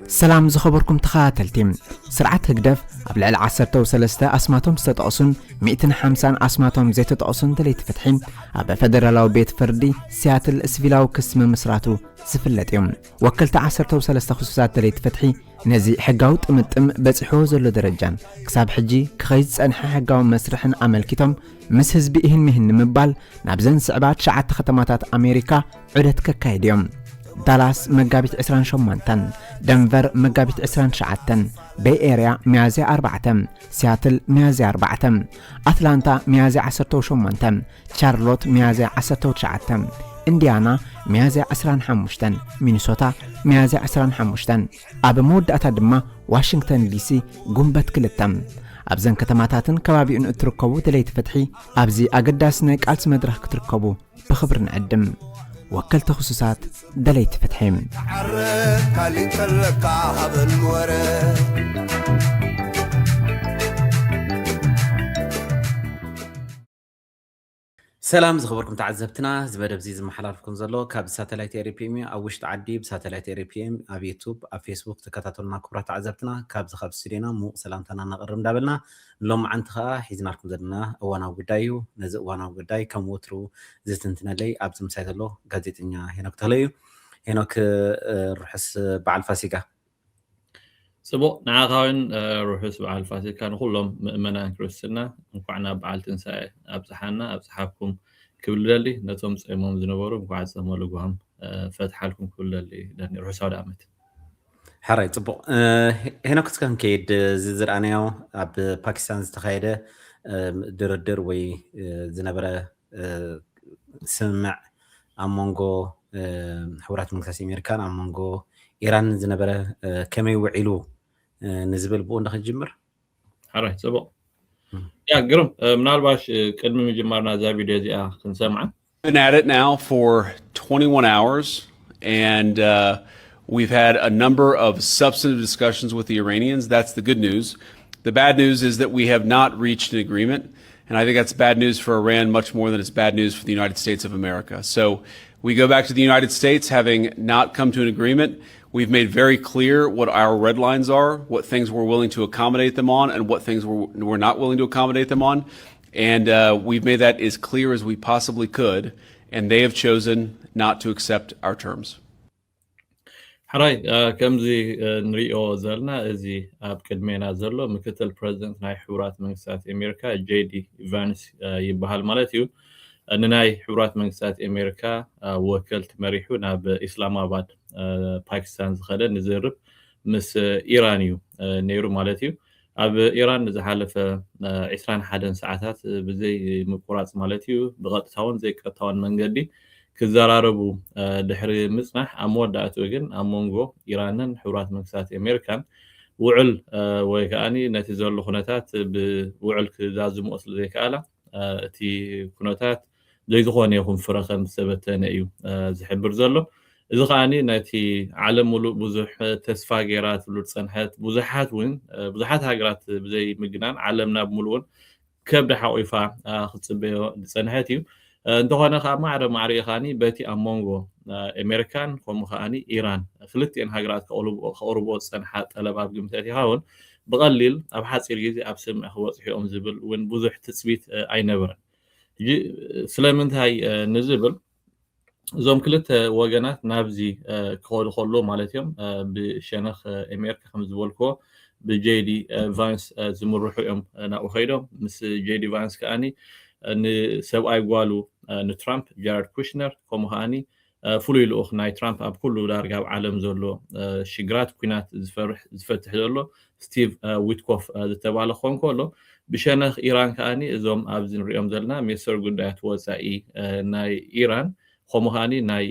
سلام زخبركم تخاتلتم سرعة هجدف قبل العصرة وثلاثة أسماتهم ستقصن 150 أسماتهم زيت تقصن دليت فتحين أبا فدرالاو بيت فردي سياتل اسفيلاو كسم مسراتو سفلت يوم وكلت عصرة وثلاثة خصوصات دليت فتحي نزي حقاوت متم بصحو زلو درجان كساب حجي كخيز أنحى حقاو مسرحن أملكتهم مس هزبئهن مهن مبال نابزن صعبات شعات ختماتات أمريكا عدت ككايديوم دالاس مقابت 28 دنفر مقابت 29 بي اريا ميازي 4 سياتل ميازي 4 أتلانتا ميازي 18 شارلوت ميازي 19 إنديانا ميازي 15 مينيسوتا ميازي 15 أب مود أتدما واشنطن دي سي قنبت كلتم أبزن كتماتاتن كبابي إن تركبو دليت فتحي أبزي أقداس نيك ألس مدرح كتركبو بخبر نقدم وكلت خصوصات دليت فتحيم سلام زخبركم تعذبتنا زبادة بزيز محلالكم زلو كاب ساتلايت اي بي ام او وش تعدي بساتلايت اي بي ام اب يوتيوب اب فيسبوك تكتاتلنا كبرات تعذبتنا كاب زخب ستوديونا مو سلامتنا نقرم دابلنا لوم عنتها حيزنا لكم زلنا وانا وقدايو نزق وانا وقداي كم وترو زيتنتنا لي اب زمسايتلو غازيتنيا هناك تليو هناك رحس بعل فاسيكا سبو نعاقاون روحس بعل فاسيكا نقولهم مؤمنا كريستنا نقعنا بعل تنساء أبزحنا أبزحكم كل اللي نتوم سيمون زنبورو مقعد سمولوهم فتح لكم كل اللي لأن روحس هذا عمت حراي سبو هنا كنت كان كيد زيزر أناو أب باكستان استخايدة دردر وي زنبرة سمع أمونغو حورات مكساسي أمريكان أمونغو إيران زنبرة كم يوعلو نزبل بون دخل جمر حراي سبو يا قرم من الباش قدم مجمرنا زي فيديو زي كنسمعه. Been at it now for 21 hours and we've had a number of substantive discussions with the Iranians. That's the good news. The bad news is that we have not reached an agreement, and I think that's bad news for Iran much more than it's bad news for the United States of America. So we go back to the United States having not come to an agreement. We've made very clear what our red lines are, what things we're willing to accommodate them on, and what things we're not willing to accommodate them on. And we've made that as clear as we possibly could, and they have chosen not to accept our terms. حراي كمزي نريو زلنا ازي بقدمينا زلو مكتل بريزيدنت ناي حورات منغستات امريكا جي دي فانس يبهال مالتيو ناي حورات منغستات امريكا وكلت مريحو ناب اسلام اباد باكستان زخده نزرب مس ايرانيو نيرو مالتيو اب ايران زحالف 21 ساعات بزي مقراص مالتيو بقطታውን زي قطታውን መንገዲ كزراربو دحري مصنح اموداتو ግን امونغو ايرانن حورات منغستات امريكان وعل ويكاني نتي زلو خناتات بوعل كزازمو اصل زي كالا تي كنوتات زي زخون يكون فرخم سبتنا ايو زحبر زلو اذا قاني نتي عالم ملو بزح تسفا غيرات لو تصنحت بزحات وين بزحات هاغرات بزي مجنان عالمنا بملون كبد حويفا خصبيو تصنحتيو انتهونا خا معري خاني بتي امونغو امريكان كوم خاني ايران خلتين هاغرات كاوروبو صنحات طلبات قمتاتي هاون بقليل اب حصير غيزي اب سمع هو صحيهم زبل وين بزح تثبيت اي نبر سلامنت هاي نزبل زوم كلت وجنات نابزي كول خلو مالتهم بشنخ امريكا خمس بولكو بجيدي فانس زمرحهم انا وخيدهم مس جيدي فانس كاني ان سباي قالو نترامب جارد كوشنر كومهاني فلوي لوخ ناي ترامب اب كله دارغا عالم زلو شيغرات كوينات زفرح زفتح زلو ستيف ويتكوف زتباله خون كله بشنخ ايران كاني زوم ابزن ريوم زلنا ميسر غدات وصاي ناي ايران كومهاني ناي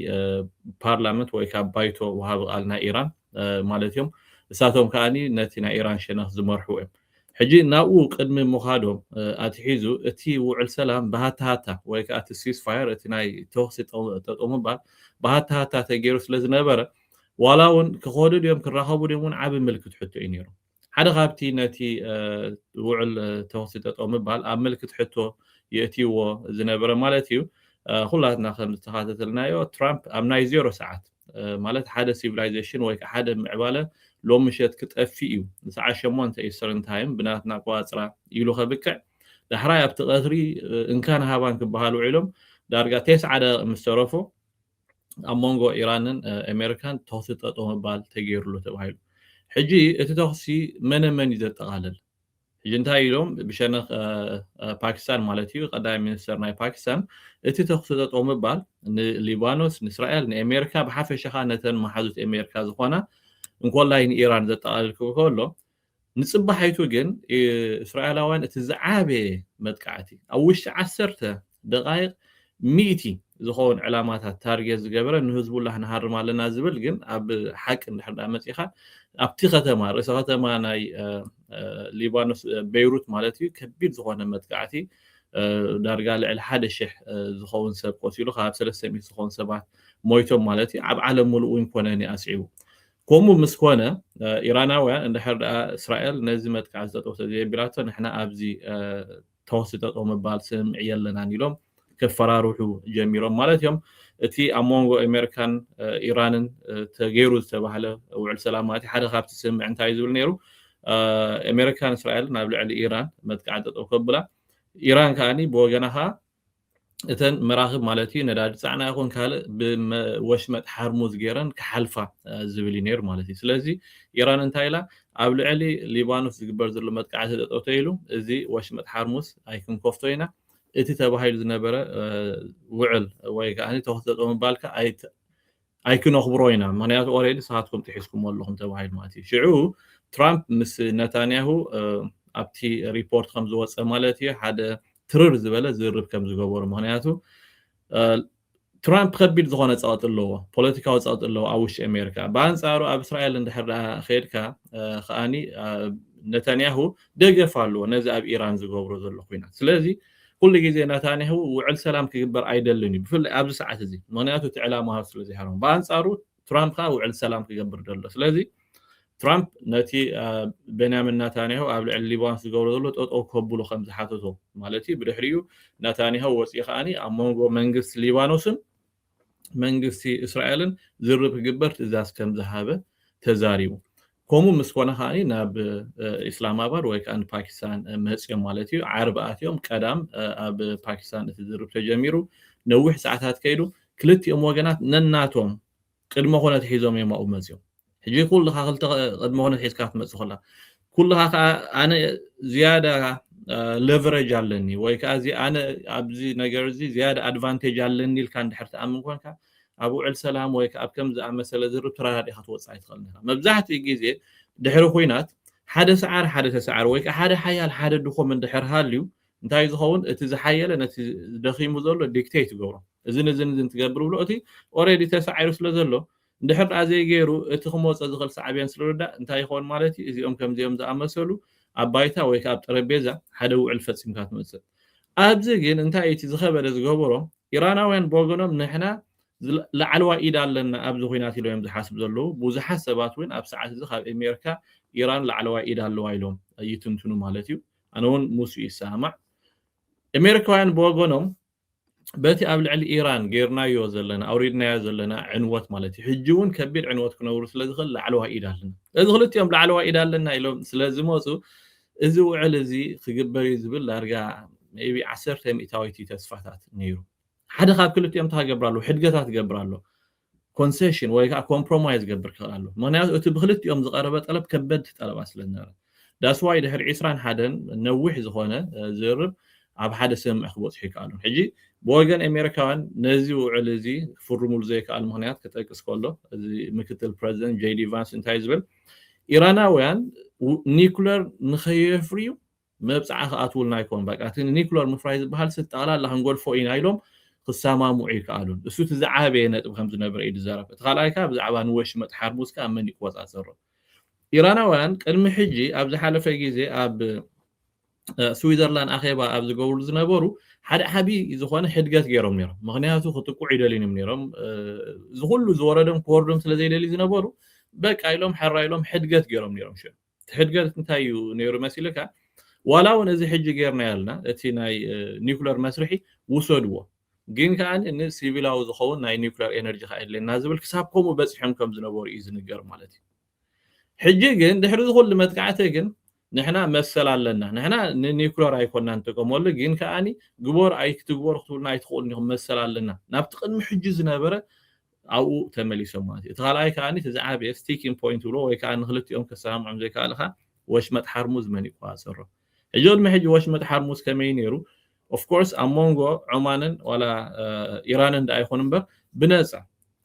بارلمنت ويكا بايتو وهاب قالنا ايران مالتهم ساتهم كاني نتينا ايران شنخ زمرحوهم حجي ناو قدم مخادهم اتحيزو اتي وعل سلام بهاتا ويكا اتسيس فاير اتناي توخسي تطوم بهاتا تغيرو سلازنبره ولاون كخودو ديوم كراخبو ديمون عاب ملكت حتو ينيرو حدا غابتي نتي وعل توخسي تطوم بال اب ملكت حتو ياتيو زنبره مالتيو خلاتنا خمس تخاتتلنايو ترامب امناي 0 ساعات ማለት ሓደ ሲቪላይዜሽን ወይ ሓደ ምዕባለ ሎም ምሸት ክትጠፊዩ ንሳዓ 8 ኢስተርን ታይም ብናትና ቋጽራ ይሉ ከብክዕ ዳሕራይ ኣብቲ ቀትሪ እንካን ሃባን ክበሃሉ ዒሎም ዳርጋ 9 ምስተረፎ ኣብ መንጎ ኢራንን ኣሜሪካን ተኽሲ ጠጦ ምባል ተገይሩሉ ተባሂሉ ሕጂ እቲ ተኽሲ መነመን ይዘጠቃለል ሕጂ እንታይ ኢሎም ብሸነኽ ፓኪስታን ማለት እዩ ቀዳማይ ሚኒስተር ናይ ፓኪስታን እቲ ተኽሲ ጠጦ ምባል ንሊባኖስ ንእስራኤል ንኣሜሪካ ብሓፈሻኻ ነተን መሓዙት ኣሜሪካ ዝኾና እንኮላይ ንኢራን ዘጠቃልል ከሎ ንጽባሕይቱ ግን እስራኤላውያን እቲ ዝዓበየ መጥቃዕቲ ኣብ ውሽጢ 10 ደቂቕ 100 ዝኸውን ዕላማታት ታርጌት ዝገበረ ንህዝቡላህ ንሃርም ኣለና ዝብል ግን ኣብ ሓቂ እንድሕር መጽኢኻ ኣብቲ ከተማ ርእሰ ከተማ ናይ ሊባኖስ ቤይሩት ማለት እዩ ከቢድ ዝኾነ መጥቃዕቲ ዳርጋ ልዕሊ 1000 ዝኸውን ሰብ ቆሲሉ ካብ 300 ዝኸውን ሰባት ሞይቶም ማለት እዩ ኣብ ዓለም ሙሉእ እውን ኮነኒ ኣስዒቡ ከምኡ ምስ ኮነ ኢራናውያን እንድሕር እስራኤል ነዚ መጥቃዕቲ ተጠውተ ዘየቢላቶ ንሕና ኣብዚ ተወሲ ጠጦ ምባል ስምዕ የለናን ኢሎም ከፈራርሑ ጀሚሮም ማለት እዮም እቲ ኣብ መንጎ ኣሜሪካን ኢራንን ተገይሩ ዝተባሃለ ውዕል ሰላም ማለት ሓደ ካብቲ ስምዕ እንታይ ዝብል ነይሩ ኣሜሪካን እስራኤል ናብ ልዕሊ ኢራን መጥቃዕቲ ጠጦ ከብላ ኢራን ከኣኒ ብወገናኻ እተን መራኽብ ማለት እዩ ነዳዲ ጻዕና ይኹን ካልእ ብወሽመጥ ሓርሙዝ ገይረን ክሓልፋ ዝብል ነይሩ ማለት እዩ ስለዚ ኢራን እንታይ ኢላ ኣብ ልዕሊ ሊባኖስ ዝግበር ዘሎ መጥቃዕቲ ጠጦ ተይሉ እዚ ወሽመጥ ሓርሙዝ ኣይክንከፍቶ ኢና እቲ ተባሂሉ ዝነበረ ውዕል ወይ ከኣኒ ተኽሲ ጠጦ ምባልካ ኣይክነኽብሮ ኢና ምክንያቱ ኦልሬዲ ሰዓትኩም ትሒዝኩም ኣለኹም ተባሂሉ ማለት እዩ ሽዑ ትራምፕ ምስ ነታንያሁ ኣብቲ ሪፖርት ከም ዝወፀ ማለት እዩ ሓደ ትርር ዝበለ ዝርብ ከም ዝገበሩ ምክንያቱ ትራምፕ ከቢድ ዝኾነ ጸቕጢ ኣለዎ ፖለቲካዊ ጸቕጢ ኣለዎ ኣብ ውሽጢ ኣሜሪካ በኣንጻሩ ኣብ እስራኤል እንድሕር ኸይድካ ከኣኒ ነታንያሁ ደገፍ ኣለዎ ነዚ ኣብ ኢራን ዝገብሮ ዘሎ ኩናት ስለዚ ኩሉ ግዜ ነታንያሁ ውዕል ሰላም ክግበር ኣይደልን እዩ ብፍላይ ኣብዚ ሰዓት እዚ ምክንያቱ እቲ ዕላማ ስለዘይሃሮም በኣንጻሩ ትራምፕ ውዕል ሰላም ክገብር ደሎ ስለዚ ትራምፕ ነቲ ቤንያሚን ነታንያሁ ኣብ ልዕሊ ሊባኖስ ዝገብሮ ዘሎ ጠጠው ከብሉ ከም ዝሓተቶ ማለት እዩ ብድሕሪኡ ነታንያሁ ወፂኡ ከኣኒ ኣብ መንጎ መንግስቲ ሊባኖስን መንግስቲ እስራኤልን ዝርብ ክግበር ትእዛዝ ከም ዝሃበ ተዛሪቡ ከምኡ ምስ ኮነ ከኣኒ ናብ ኢስላማባድ ወይ ከዓ ፓኪስታን መፅኦም ማለት እዩ ዓርቢ ኣትዮም ቀዳም ኣብ ፓኪስታን እቲ ዝርብ ተጀሚሩ ነዊሕ ሰዓታት ከይዱ ክልቲኦም ወገናት ነናቶም ቅድመ ኩነት ሒዞም እዮም ኣብኡ መፅኦም ሕጂ ኩልኻ ክልተ ቅድመ ኩነት ሒዝካ ትመፅእ ከላ ኩልኻ ከዓ ኣነ ዝያዳ ሌቨሬጅ ኣለኒ ወይ ከዓ ኣነ ኣብዚ ነገር እዚ ዝያዳ ኣድቫንቴጅ ኣለኒ ኢልካ እንድሕር ተኣምን ኮንካ ኣብ ውዕል ሰላም ወይ ከዓ ኣብ ከም ዝኣመሰለ ዝርብ ተራዲኻ ትወፅእ ኣይትኽእልን ኢኻ መብዛሕትኡ ግዜ ድሕሪ ኩናት ሓደ ሰዓር ሓደ ተሰዓር ወይ ከዓ ሓደ ሓያል ሓደ ድኾም እንድሕር ሃልዩ እንታይ ዝኸውን እቲ ዝሓየለ ነቲ ደኺሙ ዘሎ ዲክቴት ይገብሮ እዚ ንዝን ትገብር ብሎ እቲ ኦልሬዲ ተሰዓይሩ ስለ ዘሎ እንድሕር ኣዘይ ገይሩ እቲ ክመፅእ ዝኽእል ሰዓብያን ስለርዳእ እንታይ ይኸውን ማለት እዩ እዚኦም ከምዚኦም ዝኣመሰሉ ኣብ ባይታ ወይ ከዓ ኣብ ጠረጴዛ ሓደ ውዕል ፈፂምካ ትመፅእ ኣብዚ ግን እንታይ እቲ ዝኸበደ ዝገብሮ ኢራናውያን ብወገኖም ንሕና ላዕለዋ ኢድ ኣለና ኣብዚ ኩናት ኢሎም ዝሓስብ ዘለዉ ብዙሓት ሰባት እውን ኣብ ሰዓት እዚ ካብ ኣሜሪካ ኢራን ላዕለዋ ኢድ ኣለዋ ኢሎም ይትንትኑ ማለት እዩ ኣነ እውን ሙሱ ይሰማዕ ኣሜሪካውያን ብወገኖም በቲ ኣብ ልዕሊ ኢራን ጌርናዮ ዘለና ኣውሪድናዮ ዘለና ዕንወት ማለት እዩ ሕጂ እውን ከቢድ ዕንወት ክነብሩ ስለ ዝኽእል ላዕለዋ ኢድ ኣለና እዚ ክልቲኦም ላዕለዋ ኢድ ኣለና ኢሎም ስለዝመፁ እዚ ውዕል እዚ ክግበር እዩ ዝብል ዳርጋ ሜቢ 10 ሚእታዊት ተስፋታት ነይሩ ሓደ ካብ ክልቲኦም ተገብራሉ ሕድገታት ገብራሉ ኮንሴሽን ወይ ከዓ ኮምፕሮማይዝ ገብር ከኣሉ ምክንያቱ እቲ ብክልቲኦም ዝቐረበ ጠለብ ከበድ ጠለባ ስለነበረ ዳስዋይ ድሕሪ 21 ነዊሕ ዝኾነ ዝርብ ኣብ ሓደ ስምዕ ክበፅሑ ይከኣሉ ሕጂ ብወገን ኣሜሪካውያን ነዚ ውዕል እዚ ክፍርሙሉ ዘይከኣል ምክንያት ክጠቅስ ከሎ እዚ ምክትል ፕሬዚደንት ጄዲ ቫንስ እንታይ ዝብል ኢራናውያን ኒኩለር ንኸየፍርዩ መብፃዕ ክኣትውልና ይኮን በቃ እቲ ኒኩለር ምፍራይ ዝበሃል ስጠቕላላ ክንጎልፎ ኢና ኢሎም ክሰማምዑ ይከኣሉን እሱ እቲ ዝዓበየ ነጥብ ከም ዝነበረ እዩ ዝዛረብ እቲ ካልኣይካ ብዛዕባ ንወሽመጥ ሓርሙዝካ ኣብ መን ይቆፃፀሮ ኢራናውያን ቅድሚ ሕጂ ኣብ ዝሓለፈ ግዜ ኣብ ስዊዘርላንድ ኣኼባ ኣብ ዝገብሩ ዝነበሩ ሓደ ዓብይ ዝኾነ ሕድገት ገይሮም ነይሮም ምክንያቱ ክጥቁዕ ይደልዩም ነይሮም ዝኩሉ ዝወረዶም ክወርዶም ስለዘይደልዩ ዝነበሩ በቃ ኢሎም ሕራ ኢሎም ሕድገት ገይሮም ነይሮም ሸ ሕድገት እንታይ እዩ ነይሩ መሲልካ ዋላ እውን እዚ ሕጂ ጌርና ያልና እቲ ናይ ኒኩለር መስርሒ ውሰድዎ ግን ከአን እነ ሲቪላው ዝኸውን ናይ ኒውክሊር ኤነርጂ ካይድለና ዝብል ክሳብ ከምኡ በጽሖም ከም ዝነበሩ እዩ ዝንገር ማለት እዩ ሕጂ ግን ድሕሪ ዝኹሉ መጥቃዕተ ግን ንሕና መሰል ኣለና ንሕና ንኒውክሊር ኣይኮንና ንጥቀመሉ ግን ከኣኒ ግቦር ኣይክትግቦር ክትብልና ኣይትኽእሉን ኢኹም መሰል ኣለና ናብቲ ቅድሚ ሕጂ ዝነበረ ኣብኡ ተመሊሶም ማለት እዩ እቲ ካልኣይ ከኣኒ እቲ ዝዓበየ ስቲኪንግ ፖይንት ብሎ ወይ ከዓ ንክልቲኦም ከሰማምዖም ዘይከኣልካ ወሽመጥ ሓርሙዝ መን ይቆፃፀሮ ሕጂ ቅድሚ ሕጂ ወሽመጥ ሓርሙዝ ከመይ ነይሩ of course among Omanin wala Iran and ኣይኮን እምበር ብነፃ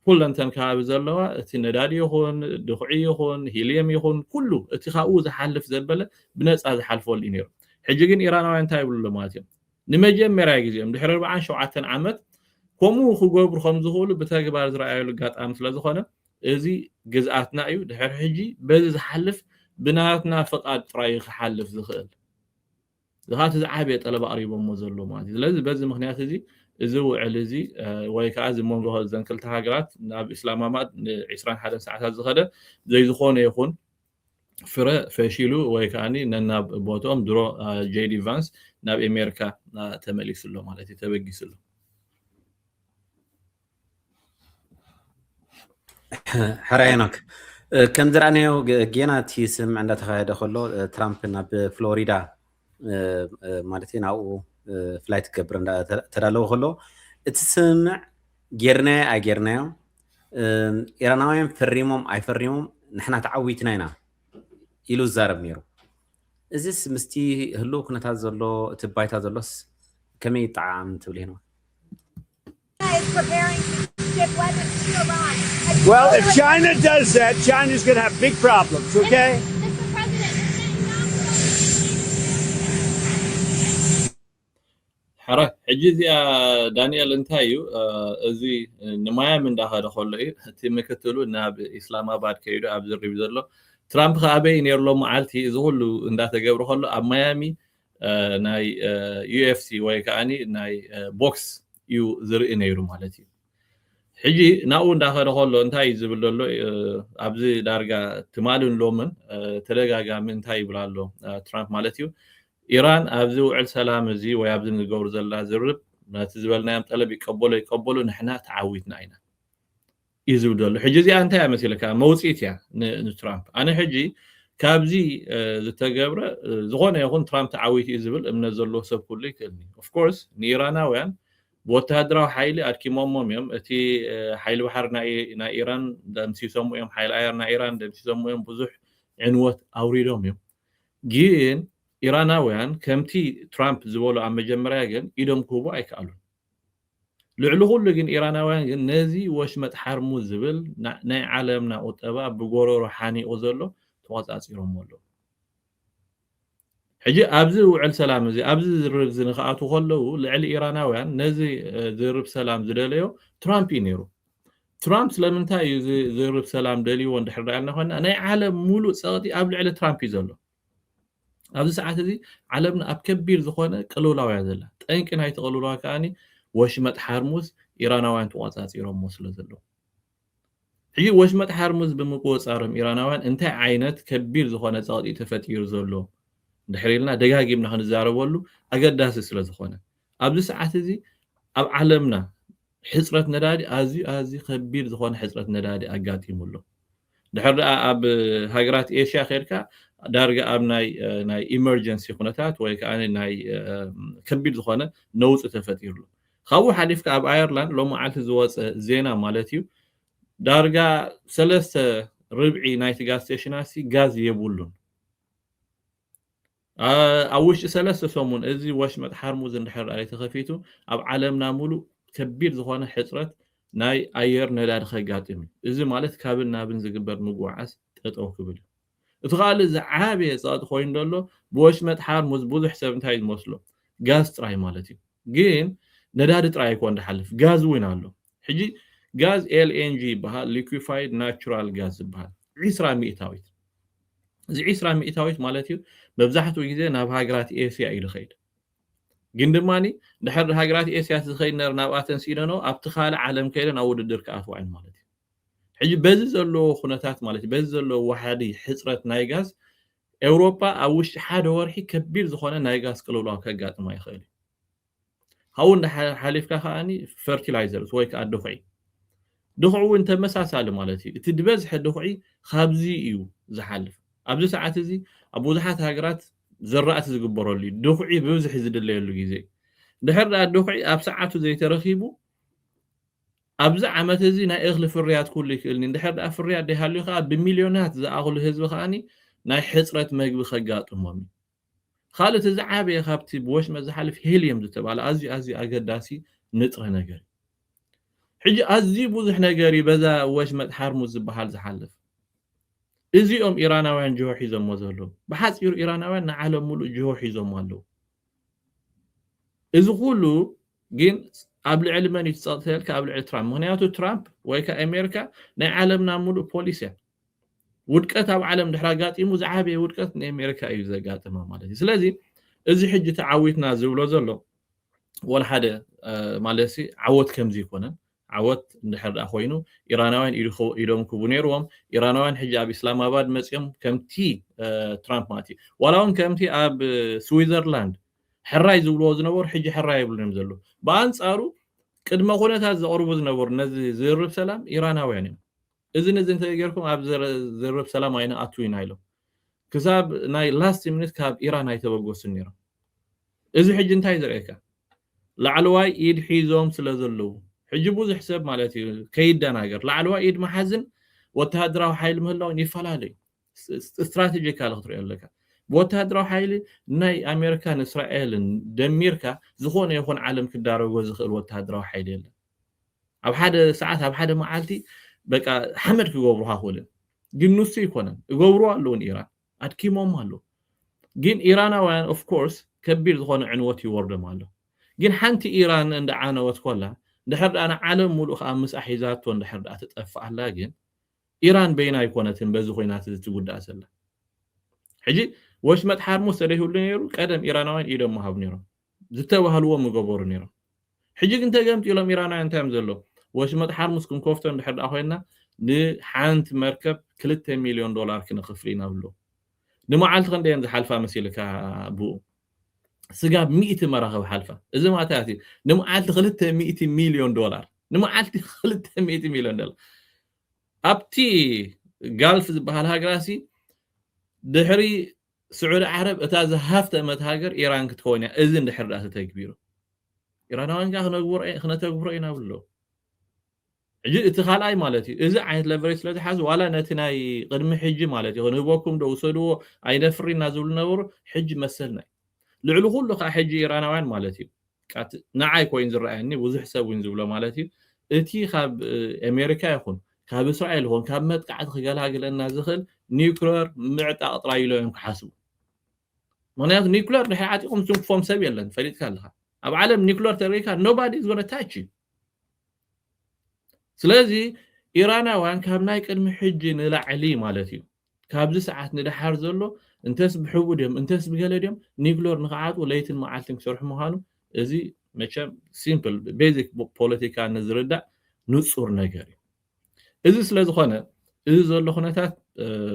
ኩለንተን ከባቢ ዘለዋ እቲ ነዳዲ ይኹን ድኹዒ ይኹን ሂልየም ይኹን ኩሉ እቲ ካብኡ ዝሓልፍ ዘበለ ብነፃ ዝሓልፈሉ እዩ ነይሩ ሕጂ ግን ኢራናውያን እንታይ ይብሉ ማለት እዮም ንመጀመርያ ግዜኦም ድሕሪ 47 ዓመት ከምኡ ክገብሩ ከም ዝኽእሉ ብተግባር ዝረኣየሉ ኣጋጣሚ ስለ ዝኾነ እዚ ግዝኣትና እዩ ድሕሪ ሕጂ በዚ ዝሓልፍ ብናትና ፍቃድ ጥራይ ክሓልፍ ዝኽእል ዝሃት ዝዓበየ ጠለብ ኣቅሪቦሞ ዘሎ ማለት እዩ ስለዚ በዚ ምክንያት እዚ ውዕል እዚ ወይ ከዓ ዝመንጎ ዘን ክልተ ሃገራት ናብ እስላማባድ 21 ሰዓታት ዝኸደ ዘይዝኾነ ይኹን ፍረ ፈሺሉ ወይ ከዓኒ ነናብ ቦቶም ድሮ ጄዲ ቫንስ ናብ ኣሜሪካ ተመሊሱሎ ማለት እዩ ተበጊሱሎ حرينك كم درانيو جينا تيسم عند تخيل خلو ترامب ناب فلوريدا مالتين أو فلايت كبرن ترالو خلو تسمع جيرنا أجيرناو إيراناوين فريمهم أي فريمهم نحنا تعويتنا هنا إلو زارب ميرو إزيس مستي هلو كنا تازلو تباي تازلوس كم يطعم تولينو Well, if China does that, China's going to have big problems, okay? Mr. President, حرك حجز يا دانيال انتايو ازي نمايا من داخل خلو ايه تي مكتلو ناب اسلام آباد كيدو اب زري بزرلو ترامب خابي نيرلو معالتي زغلو انداتا قبرو خلو اب ميامي ناي UFC وي كاني ناي بوكس يو زري نيرو مالتي حجي ناو داخل خلو انتاي زبللو ابزي دارغا تمالون لومن تلغاغا من انتاي بلالو ترامب مالتيو إيران أبزو على سلام زي ويابزن الجور زلا زرب نتزبلنا يوم طلب يقبلوا نحنا تعودنا عنا يزودوا له حجزي أنت يا مثلا كموسيت يا ترامب أنا حجي كابزي زتجبر زغنا يكون ترامب تعويت يزبل من زلوا سب كله كلني of course نيرانا وين بوتهدرا حيل أركي ماما يوم تي حيل بحرنا نا إيران دم سيسمو يوم حيل أيرنا إيران دم سيسمو يوم بزح عنوات أوريدهم يوم جين إيراناويان كمتي ترامب زبولو عم مجمريا جن إيدهم كوبا أيكالون لعلو لكن إيراناويان جن نازي واش متحرمو زبل ناي عالمنا أوتابا بقورو روحاني أوزلو تواز أسيرهم مولو حجي أبزي وعل سلام زي أبزي زرب زنخاتو خلو لعل إيراناويان نازي زرب سلام زدليو ترامب ينيرو ترامب لمنتا زرب سلام دليو وندحر لنا خلنا ناي عالم مولو ساقتي قبل على ترامب يزلو ኣብዚ ሰዓት እዚ ዓለምና ኣብ ከቢር ዝኾነ ቅልውላው ያዘላ ጠንቂ ናይ ተቅልውላው ከኣኒ ወሽመጥ ሓርሙዝ ኢራናውያን ተቆፃፂሮም መስሎ ዘሎ ሕጂ ወሽመጥ ሓርሙዝ ብምቆፃሮም ኢራናውያን እንታይ ዓይነት ከቢር ዝኾነ ፀቕጢ ተፈጢሩ ዘሎ ድሕሪልና ደጋጊምና ክንዛረበሉ ኣገዳሲ ስለ ዝኾነ ኣብዚ ሰዓት እዚ ኣብ ዓለምና ሕፅረት ነዳዲ ኣዝዩ ከቢር ዝኾነ ሕፅረት ነዳዲ ኣጋጢሙሎ ድሕሪ ኣብ ሃገራት ኤሽያ ኸይድካ دارجة أبناء ناي emergency خناتات ويكأن ناي كبير زخانة نوت تفتير له خاو حديث كأب أيرلاند لو ما عاد زواج زينة مالتيو دارجة ثلاثة ربعي نايت غاز ستيشناسي غاز يبولون أوش ثلاثة سومون إزي واش متحرموز النحر على تخفيتو أب عالمنا مولو كبير زخانة حسرت ناي أير ندار خجاتهم إزي مالت كابلنا بنزجبر مجوعس تأو كبل تخيل زعابي صاد خوين دلو بوش متحار مزبوط حساب انتهي المسلو غاز تراي مالتي جين نداد تراي كون حلف غاز وين الله حجي غاز LNG بها liquefied natural gas بها 200 زي 200 مالتي ببزحتو غيزه ناب هاغرات اسيا يدخيد جين دماني دحر هاغرات اسيا تخيد نر ناباتن سيدنو ابتخال عالم كيدن او وددر كافوعن مالتي حجي بز زلو خناتات مالتي بز زلو وحدي حصرت نايغاز اوروبا اوش حد ورحي كبير زخونه نايغاز قلولاو كغاطما يخيل هون حليفك خاني fertilizers ويك الدخعي دخعو انت مساسال مالتي تدبزح الدخعي خابزي ايو زحلف ابز ساعات زي ابو زحات هاجرات زرعت زغبرولي دخعي ببزح يزدليلو غيزي دحر الدخعي اب ساعاتو زي ترخيبو ابز عمت زي ناي اخل فريات كل يكلني دحر فريات دي هالو خا بمليونات زاغلو حزب خاني ناي حصرت مغبي خغاطمومي خالت زعابي خابتي بوش مزحلف هيليوم زتبال ازي اقداسي نطره ነገር حجي ازي بوزح ነገሪ بذا وش مدحرمو زبحال زحلف ازيኦም ኢራናውያን ጆ ሒዞም ዘሎ በሐጽሩ ኢራናውያን ንዓለም ሙሉ ጆ ሒዞም አለው እዚ ሁሉ ግን ኣብ ልዕሊ መን ይتصل ካብ ልዕሊ ትራምፕ ምክንያቱ ትራምፕ ወይ ከአሜሪካ ናይ ዓለምና ሙሉ ፖሊሲ ውድቀት ኣብ ዓለም ድሕራ ጋጢሙ ዝዓበየ ውድቀት ንአሜሪካ እዩ ዘጋጥማ ማለት እዩ ስለዚ እዚ ሕጂ ተዓዊትና ዝብሎ ዘሎ ወላ ሓደ ማለት ዓወት ከምዚ ይኮነን عوت نحرد أخوينو إيرانوان إيدهم كبونيروهم إيرانوان حجاب إسلاماباد مسيهم كمتي ترامب ماتي ولاون كمتي أب سويسرلاند حراي زولوز نور حجي حراي بلنم زلو بانس أرو قد ما قلت هذا أربوز نور نزي زرب سلام إيرانوان إذن تجيركم أب زرب سلام أين أتوين هايلو كساب ناي لاست مينيت كاب إيران هاي تبغوا سنيرا إذا حجي انتهي زريكا لعلواي إيد حيزوم سلازلو حجي بوز حساب مالتي كيدا ناغر لعلوا ايد محزن وتهدراو حيل مهلاو يفلالي استراتيجيكال خطر يلك وتهدراو حيل ناي امريكان اسرائيل دميركا زخونه يكون عالم كدارو زخل وتهدراو حيل يلا اب حدا ساعات اب حدا معالتي بقى حمد كغبروها هولن ግን ንሱ ይኮነን ይገብሩ አሉን ኢራን አድኪሞም አሉ ግን ኢራናውያን ኦፍ ኮርስ ከቢር ዝኾነ ዕንወት ይወርደም አሉ ግን ሓንቲ ኢራን እንደ ዓነወት ኮላ دحر أنا عالم ملوخ أمس أحيزات وان دحر أتتأفع لكن إيران بينا يكونت بزو خوينات تقول أسلا حجي واش ما تحرمو سريه اللي قدم إيرانوين إيدهم مهاب نيرو زتوا هلوا مقبور نيرو حجي انت قمت يلوم إيرانوين تامزلو واش ما تحرمو سكن كوفتن دحر أخوينا لحانت مركب $3 مليون كنا خفرين أولو نما عالت غندين زي حالفة مسيلك أبو سجاب 100 مرة حلفة إذا ما تأتي نمعالت خلت $100 مليون نمعالت خلت $100 مليون أبتي قالف بهالها جراسي دحري سعود عرب أتاز هفته متهاجر إيران كتكونيا إذن دحر رأسه تكبيره إيران وان كان نقبر خنا تكبر إينا بالله عجل اتخالاي مالتي إذا عيد لفريس لا تحاز ولا نتناي قدم حج مالتي هنبوكم دو وصلوا عيد فري نازل نور حج مسلنا لعلو كله حج إيرانوان مالتي كات نعاي كوين زرعني وزح سوين زبله مالتي اتي خاب أمريكا يكون خاب إسرائيل هون خاب متقعد خجالها قلنا زخل نيوكلير معتا أطرايلو يمك حاسب مناط نيوكلير رح يعطيكم فوم سبيلا فريد كلها أب عالم نيوكلير تريكا nobody is gonna touch you سلازي إيرانوان خاب نايك المحج نلعلي مالتي خاب زي ساعات ندحر زلو انتس بحودهم انتس بقلدهم نيكلور نقعد وليت المعالتين كسرح مهانو ازي ماشا سيمبل بيزك بوليتيكا نزردا نصور نغاري ازي سلازخونه ازي زلو خناتات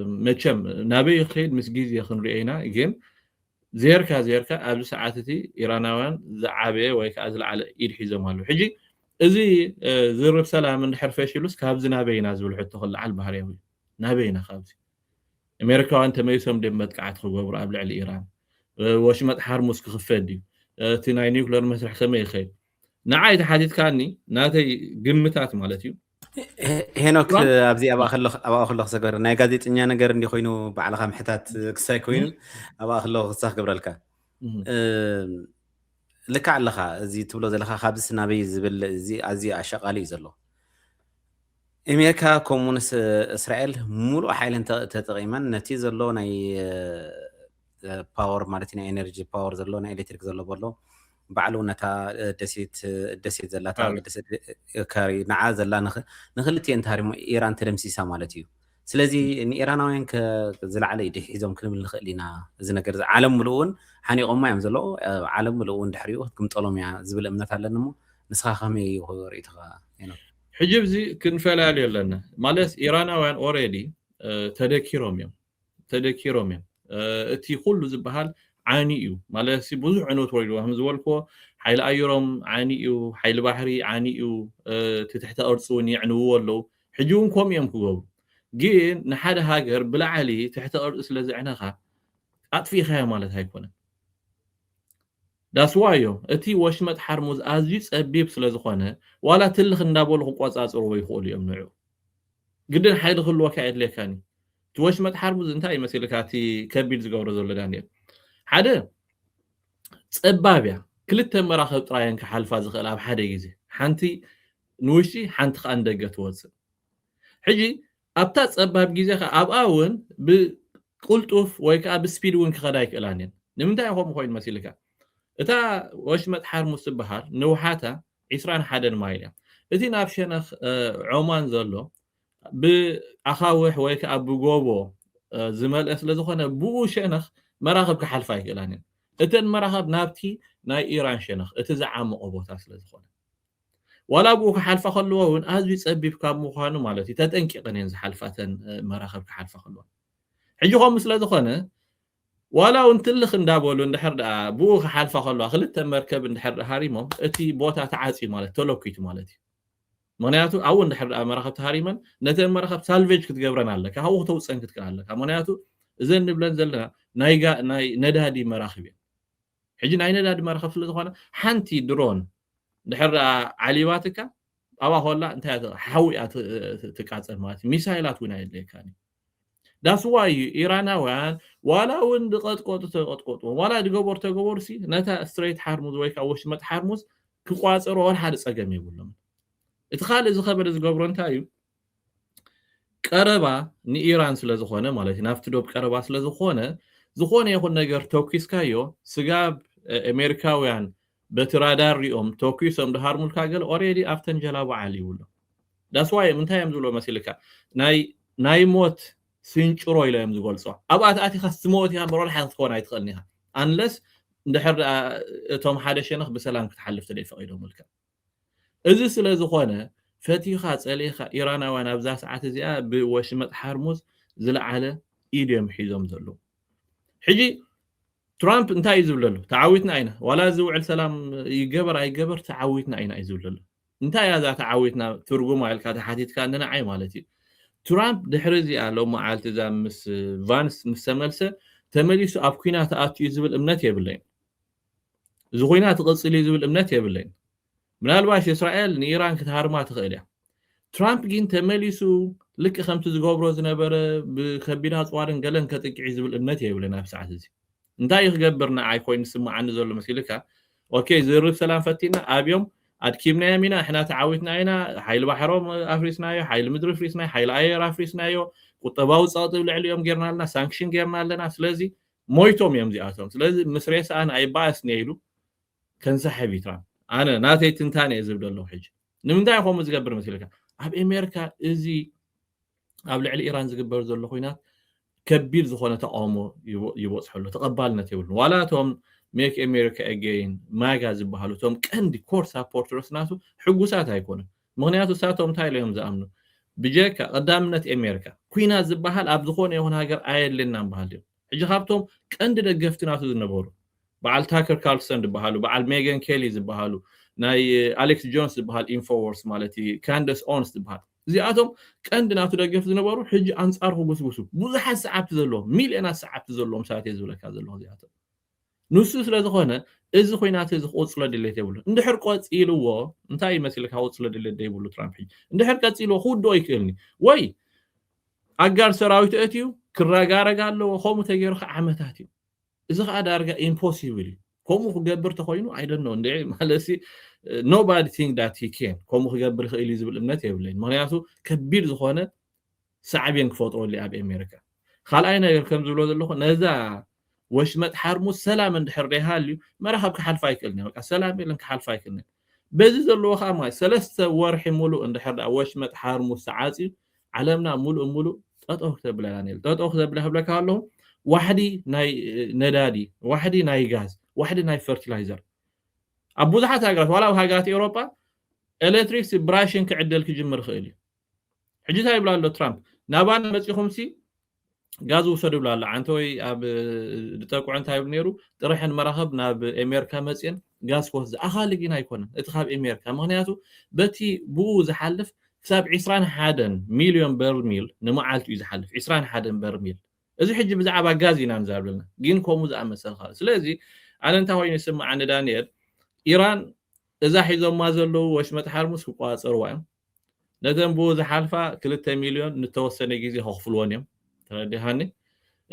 ماشا نابي خيد مسغيزي خنرينا جيم زيركا ابز ساعاتتي ايراناوان زعابي وي كازل على ايد حيزمالو حجي ازي زرب سلام نحرفشيلوس كابز نابينا زول حتى خل على البحريوي نابينا خابزي أمريكا أنت ما يسمى دمت قاعد خبر قبل على إيران واش ما تحرمس كخفدي تناي نيوكلير مسرح سمي خير نعايد حديث كاني ناتي قمتات مالتي هناك أبزي أبا أخلق سكر ناي قاديت إني أنا قرن يخوينو بعلى خام حتات كساي كوينو أبا أخلق صح قبل لك لك على خا زي تبلو زي لخا خابس نبي زبل زي عشق علي زلو أمريكا كومونس إسرائيل مولو حيلن تتقيما نتي زلو ناي باور مالتنا إنرجي باور زلو ناي إلكتريك زلو بلو بعلو نتا دسيت زلاتا دسيت كاري نعاز زلا نخلتي انتهاري إيران تلمسيسا مالتيو سلازي إن إيرانوين كزل علي دي حيزهم كلهم اللي زي نقر عالم ملؤون حاني قوما يمزلو عالم ملؤون دحريو كم طلوم يا زبل أمنات علنمو نسخا خامي يخو ريتخا حجب زي كنفلالي لنا مالس إيرانوين أوريدي تدكيروم اتي كله زبهال عانيو مالسي بزح عنوت ويلو هم زولكو حيل ايرم عانيو حيل بحري عانيو تحت ارصون يعنو ولو حجون كوم يم كوغو جين نحد هاجر بلا علي تحت ارض سلازعناها اطفي خيا مالت هيكونه داس وايو اتي وشمت حرمز ازي صبيب سلازخونه ولا تلخ اندابولخ قواصاصرو يخول يمنعو قدن حيل خلوا كايد لكاني توشمت حرمز انتاي مسيلكاتي كبير زغورو زول دانيال حدا صبابيا كلته مراخب طراين كحلفا زخل اب حدا غيزي حنتي نوشي حنت خاندغه توصل حجي ابتا صباب غيزي اب اون بقلطوف ويكا بسبيد وين كخدايك الانين نمنتاي هو مخوين مسيلكا اتا وشمت حرمز سبحال نوحاتا 21 مايل اتي نابشنخ عمان زلو بأخاوح ويكا ابو غوبو زمال اسلا زخونه بو شنخ مراخب كحلفا يكلانين اتن مراخب نابتي ناي ايران شنخ اتزعم قبوتا اسلا زخونه ولا بو كحلفا خلوون ازي صبيب كاب مخانو مالتي تطنققن زحلفاتن مراخب كحلفا خلوون حجيهم اسلا زخونه ولا انتلخ اندابولو اندحر بو كحلفا خلوا خلت مركب اندحر هاريمو اتي بوتا تعاصي مالت تلوكيت مالتي منياتو او اندحر مراخب هاريمن نتن مراخب سالفيج كتغبرن عليك هاو توصن كتكالك منياتو اذن نبلن زلنا نايغا ناي ندادي مراخب حجي ناي ندادي مراخب سلازخونه حنتي درون اندحر عليواتك ابا هولا انت حويات تقاصل مالتي ميسايلات وين يدلكاني داس واي ايراناوان ولا وند قطقط ولا دغبور تغبورسي نتا ستريت حرمز ويكا وشمت حرمز كقواصرو ولا حد صقم يبلهم اتخال اذا خبر زغبرو انتايو قربا ني ايران سلازخونه مالتي نافتدوب قربا سلازخونه زخونه يكون ነገር ቶኪስካዮ ስጋብ አሜሪካውያን በትራዳር ሪኦም ቶኪስም ደሃርሙል ካገል ኦሬዲ አፍተን ጀላባ አሊ ይውሉ ዳስ ዋይ ምንታየም ዝሎ መስልካ ናይ ሞት ስንጭሮ ኢለም ዝገልጾ አባት አቲ خصሞት ያ ምሮል ሓት ኮና ይትኸልኒها አንለስ እንደሕር እቶም ሓደ ሸነኽ በሰላም ክትሐልፍ ተደይፈቂዶ መልካ እዚ ስለዝኾነ ፈቲኻ ጸሊኻ ኢራናውያን ኣብዛ ሰዓት እዚኣ ብወሽመጥ ሓርሙዝ ዝለዓለ ኢድዮም ሒዞም ዘሎ ሕጂ ትራምፕ እንታይ ይዝብለሉ ተዓዊትና አይና ወላ ዝውዕል ሰላም ይገበር አይገበር ተዓዊትና አይና ይዝብለሉ እንታይ ያዛ ተዓዊትና ትርጉም አይልካ ተሓቲትካ እንደናዓይ ማለት እዩ ትራምፕ ድሕሪዚ ኣለው መዓልቲ ዛ ምስ ቫንስ ምሰመልሰ ተመሊሱ ኣብ ኩናት ኣትዩ ዝብል እምነት የብለኝ እዚ ኩናት ቅጽል ዝብል እምነት የብለኝ ምናልባሽ እስራኤል ንኢራን ክትሃርማ ትኽእል እያ ትራምፕ ግን ተመሊሱ ልክ ከምቲ ዝገብሮ ዝነበረ ብከቢድ ኣፅዋርን ገለን ከጥቅዒ ዝብል እምነት የብለና ኣብ ሰዓት እዚ እንታይ ይገብርና ኣይኮይን ስማዓኒ ዘሎ መስልካ ኦኬ ዝርብ ሰላም ፈቲና ኣብዮም ኣድኪምና የሚና احنا تعاوتنا አይና ሓይል ባሕሮም ኣፍሪስናዮ ሓይል ምድሪ ኣፍሪስናዮ ሓይል ኣየር ኣፍሪስናዮ ቁጠባው ጻጥ ብልዕልዮም ጌርናልና ሳንክሽን ጌርናልና ስለዚ ሞይቶም እዮም ዚኣቶም ስለዚ ምስሬስ ኣነ ኣይባስ ነይሉ ከንሰሐብ ትራምፕ ኣነ ናተይ ትንታኔ ዝብደሎ ሕጂ ንምንታይ ኮም ዝገብር መስልካ ኣብ ኣሜሪካ እዚ ኣብ ልዕሊ ኢራን ዝግበር ዘሎ ኮይናት ከቢድ ዝኾነ ተቃውሞ ይወጽሕሉ ተቀባልነት ይብሉ ዋላቶም make America again ማጋ ዝባሃሉ ቶም ቀንዲ ኮር ሳፖርተርስ ናቱ ሕጉሳት ኣይኮኑን ምክንያቱ ሳቶም ታይሎም ዝኣምኑ ብጀካ ቀዳምነት ኣሜሪካ ኩና ዝባሃል ኣብ ዝኾነ ይኹን ሃገር ኣየለና ባሃል እዩ ሕጂ ካብቶም ቀንዲ ደገፍቲ ናቱ ዝነበሩ በዓል ታከር ካርልሰን ዝባሃሉ በዓል ሜገን ኬሊ ዝባሃሉ ናይ ኣሌክስ ጆንስ ዝባሃል ኢንፎወርስ ማለት ካንደስ ኦንስ ዝባሃል እዚኣቶም ቀንዲ ናቱ ደገፍቲ ዝነበሩ ሕጂ አንጻር ክጉስጉሱ ብዙሓት ሰዓብቲ ዘለዎም ሚልዮናት ሰዓብቲ ዘለዎም ሰዓት ዝብለካ ዘሎ እዚኣቶም ንሱ ስለዝኾነ እዚ ኮይናት እዚ ቆጽሎ ድሌት ይብሉ እንድሕር ቆጽኢልዎ እንታይ ይመስልካ ቆጽሎ ድሌት ይብሉ ትራምፕ እንድሕር ቆጽኢልዎ ሁዶ ይክልኒ ወይ ኣጋር ሰራዊት እትዩ ክረጋረጋሎ ኸሙ ተገይሩ ዓመታት እዩ እዚ ከዓ ዳርጋ ኢምፖሲብል ኮሙ ክገብር ተኮይኑ I don't know እንዴ ማለሲ nobody think that he can ኮሙ ክገብር ክእል ዝብል እምነት የብለኝ ምክንያቱ ከቢድ ዝኾነ ሰዓብን ክፈጥሮሊ ኣብ ኣሜሪካ ካልኣይ ነገር ከም ዝብሎ ዘለኹ ነዛ ወሽመጥ ሓርሙዝ ሰላም እንድሕር ደይሃልዩ መራኸብ ክሓልፋ ይክእልኒ በቃ ሰላም ኢለን ክሓልፋ ይክእልኒ በዚ ዘለዎ ከዓ ማይ 3 ወርሒ ሙሉ እንድሕር ወሽመጥ ሓርሙዝ ተዓፂ ዓለምና ሙሉ ጠጠው ክትብለና ነል ጠጠው ክትብለካ ኣለሁ ዋሕዲ ናይ ነዳዲ ዋሕዲ ናይ ጋዝ ዋሕዲ ናይ ፈርቲላይዘር ኣብ ብዙሓት ሃገራት ዋላ ኣብ ሃገራት ኤውሮጳ ኤሌክትሪክ ብራሽን ክዕደል ክጅምር ክእል እዩ ሕጂ እንታይ ይብላ ኣሎ ትራምፕ ናባና መፂኹምሲ ጋዝ ወሰዱ ብላላ አንተይ ኣብ ድጠቁዕ እንታይ ነይሩ ጥራሕን መራኸብ ናብ ኣሜሪካ መጽን ጋዝ ኮስ ኣኻልጊና ኣይኮነን እቲ ካብ ኣሜሪካ ምክንያቱ በቲ ብኡ ዝሓልፍ ክሳብ 21 ሚሊዮን በርሚል ንመዓልቲ እዩ ዝሓልፍ 21 በርሚል እዚ ሕጂ ብዛዕባ ጋዝ ኢና ንዛብለና ግን ከምኡ ዝኣመሰል ካል ስለዚ ኣነ እንታይ ኮይኑ ይስምዓኒ ዳንኤል ኢራን እዛ ሒዞማ ዘለዉ ወሽመጥ ሓርሙስ ክቋፀርዋ እዮም ነተን ብኡ ዝሓልፋ 2 ሚሊዮን ንተወሰነ ግዜ ከኽፍልዎን እዮም ተረዲሃኒ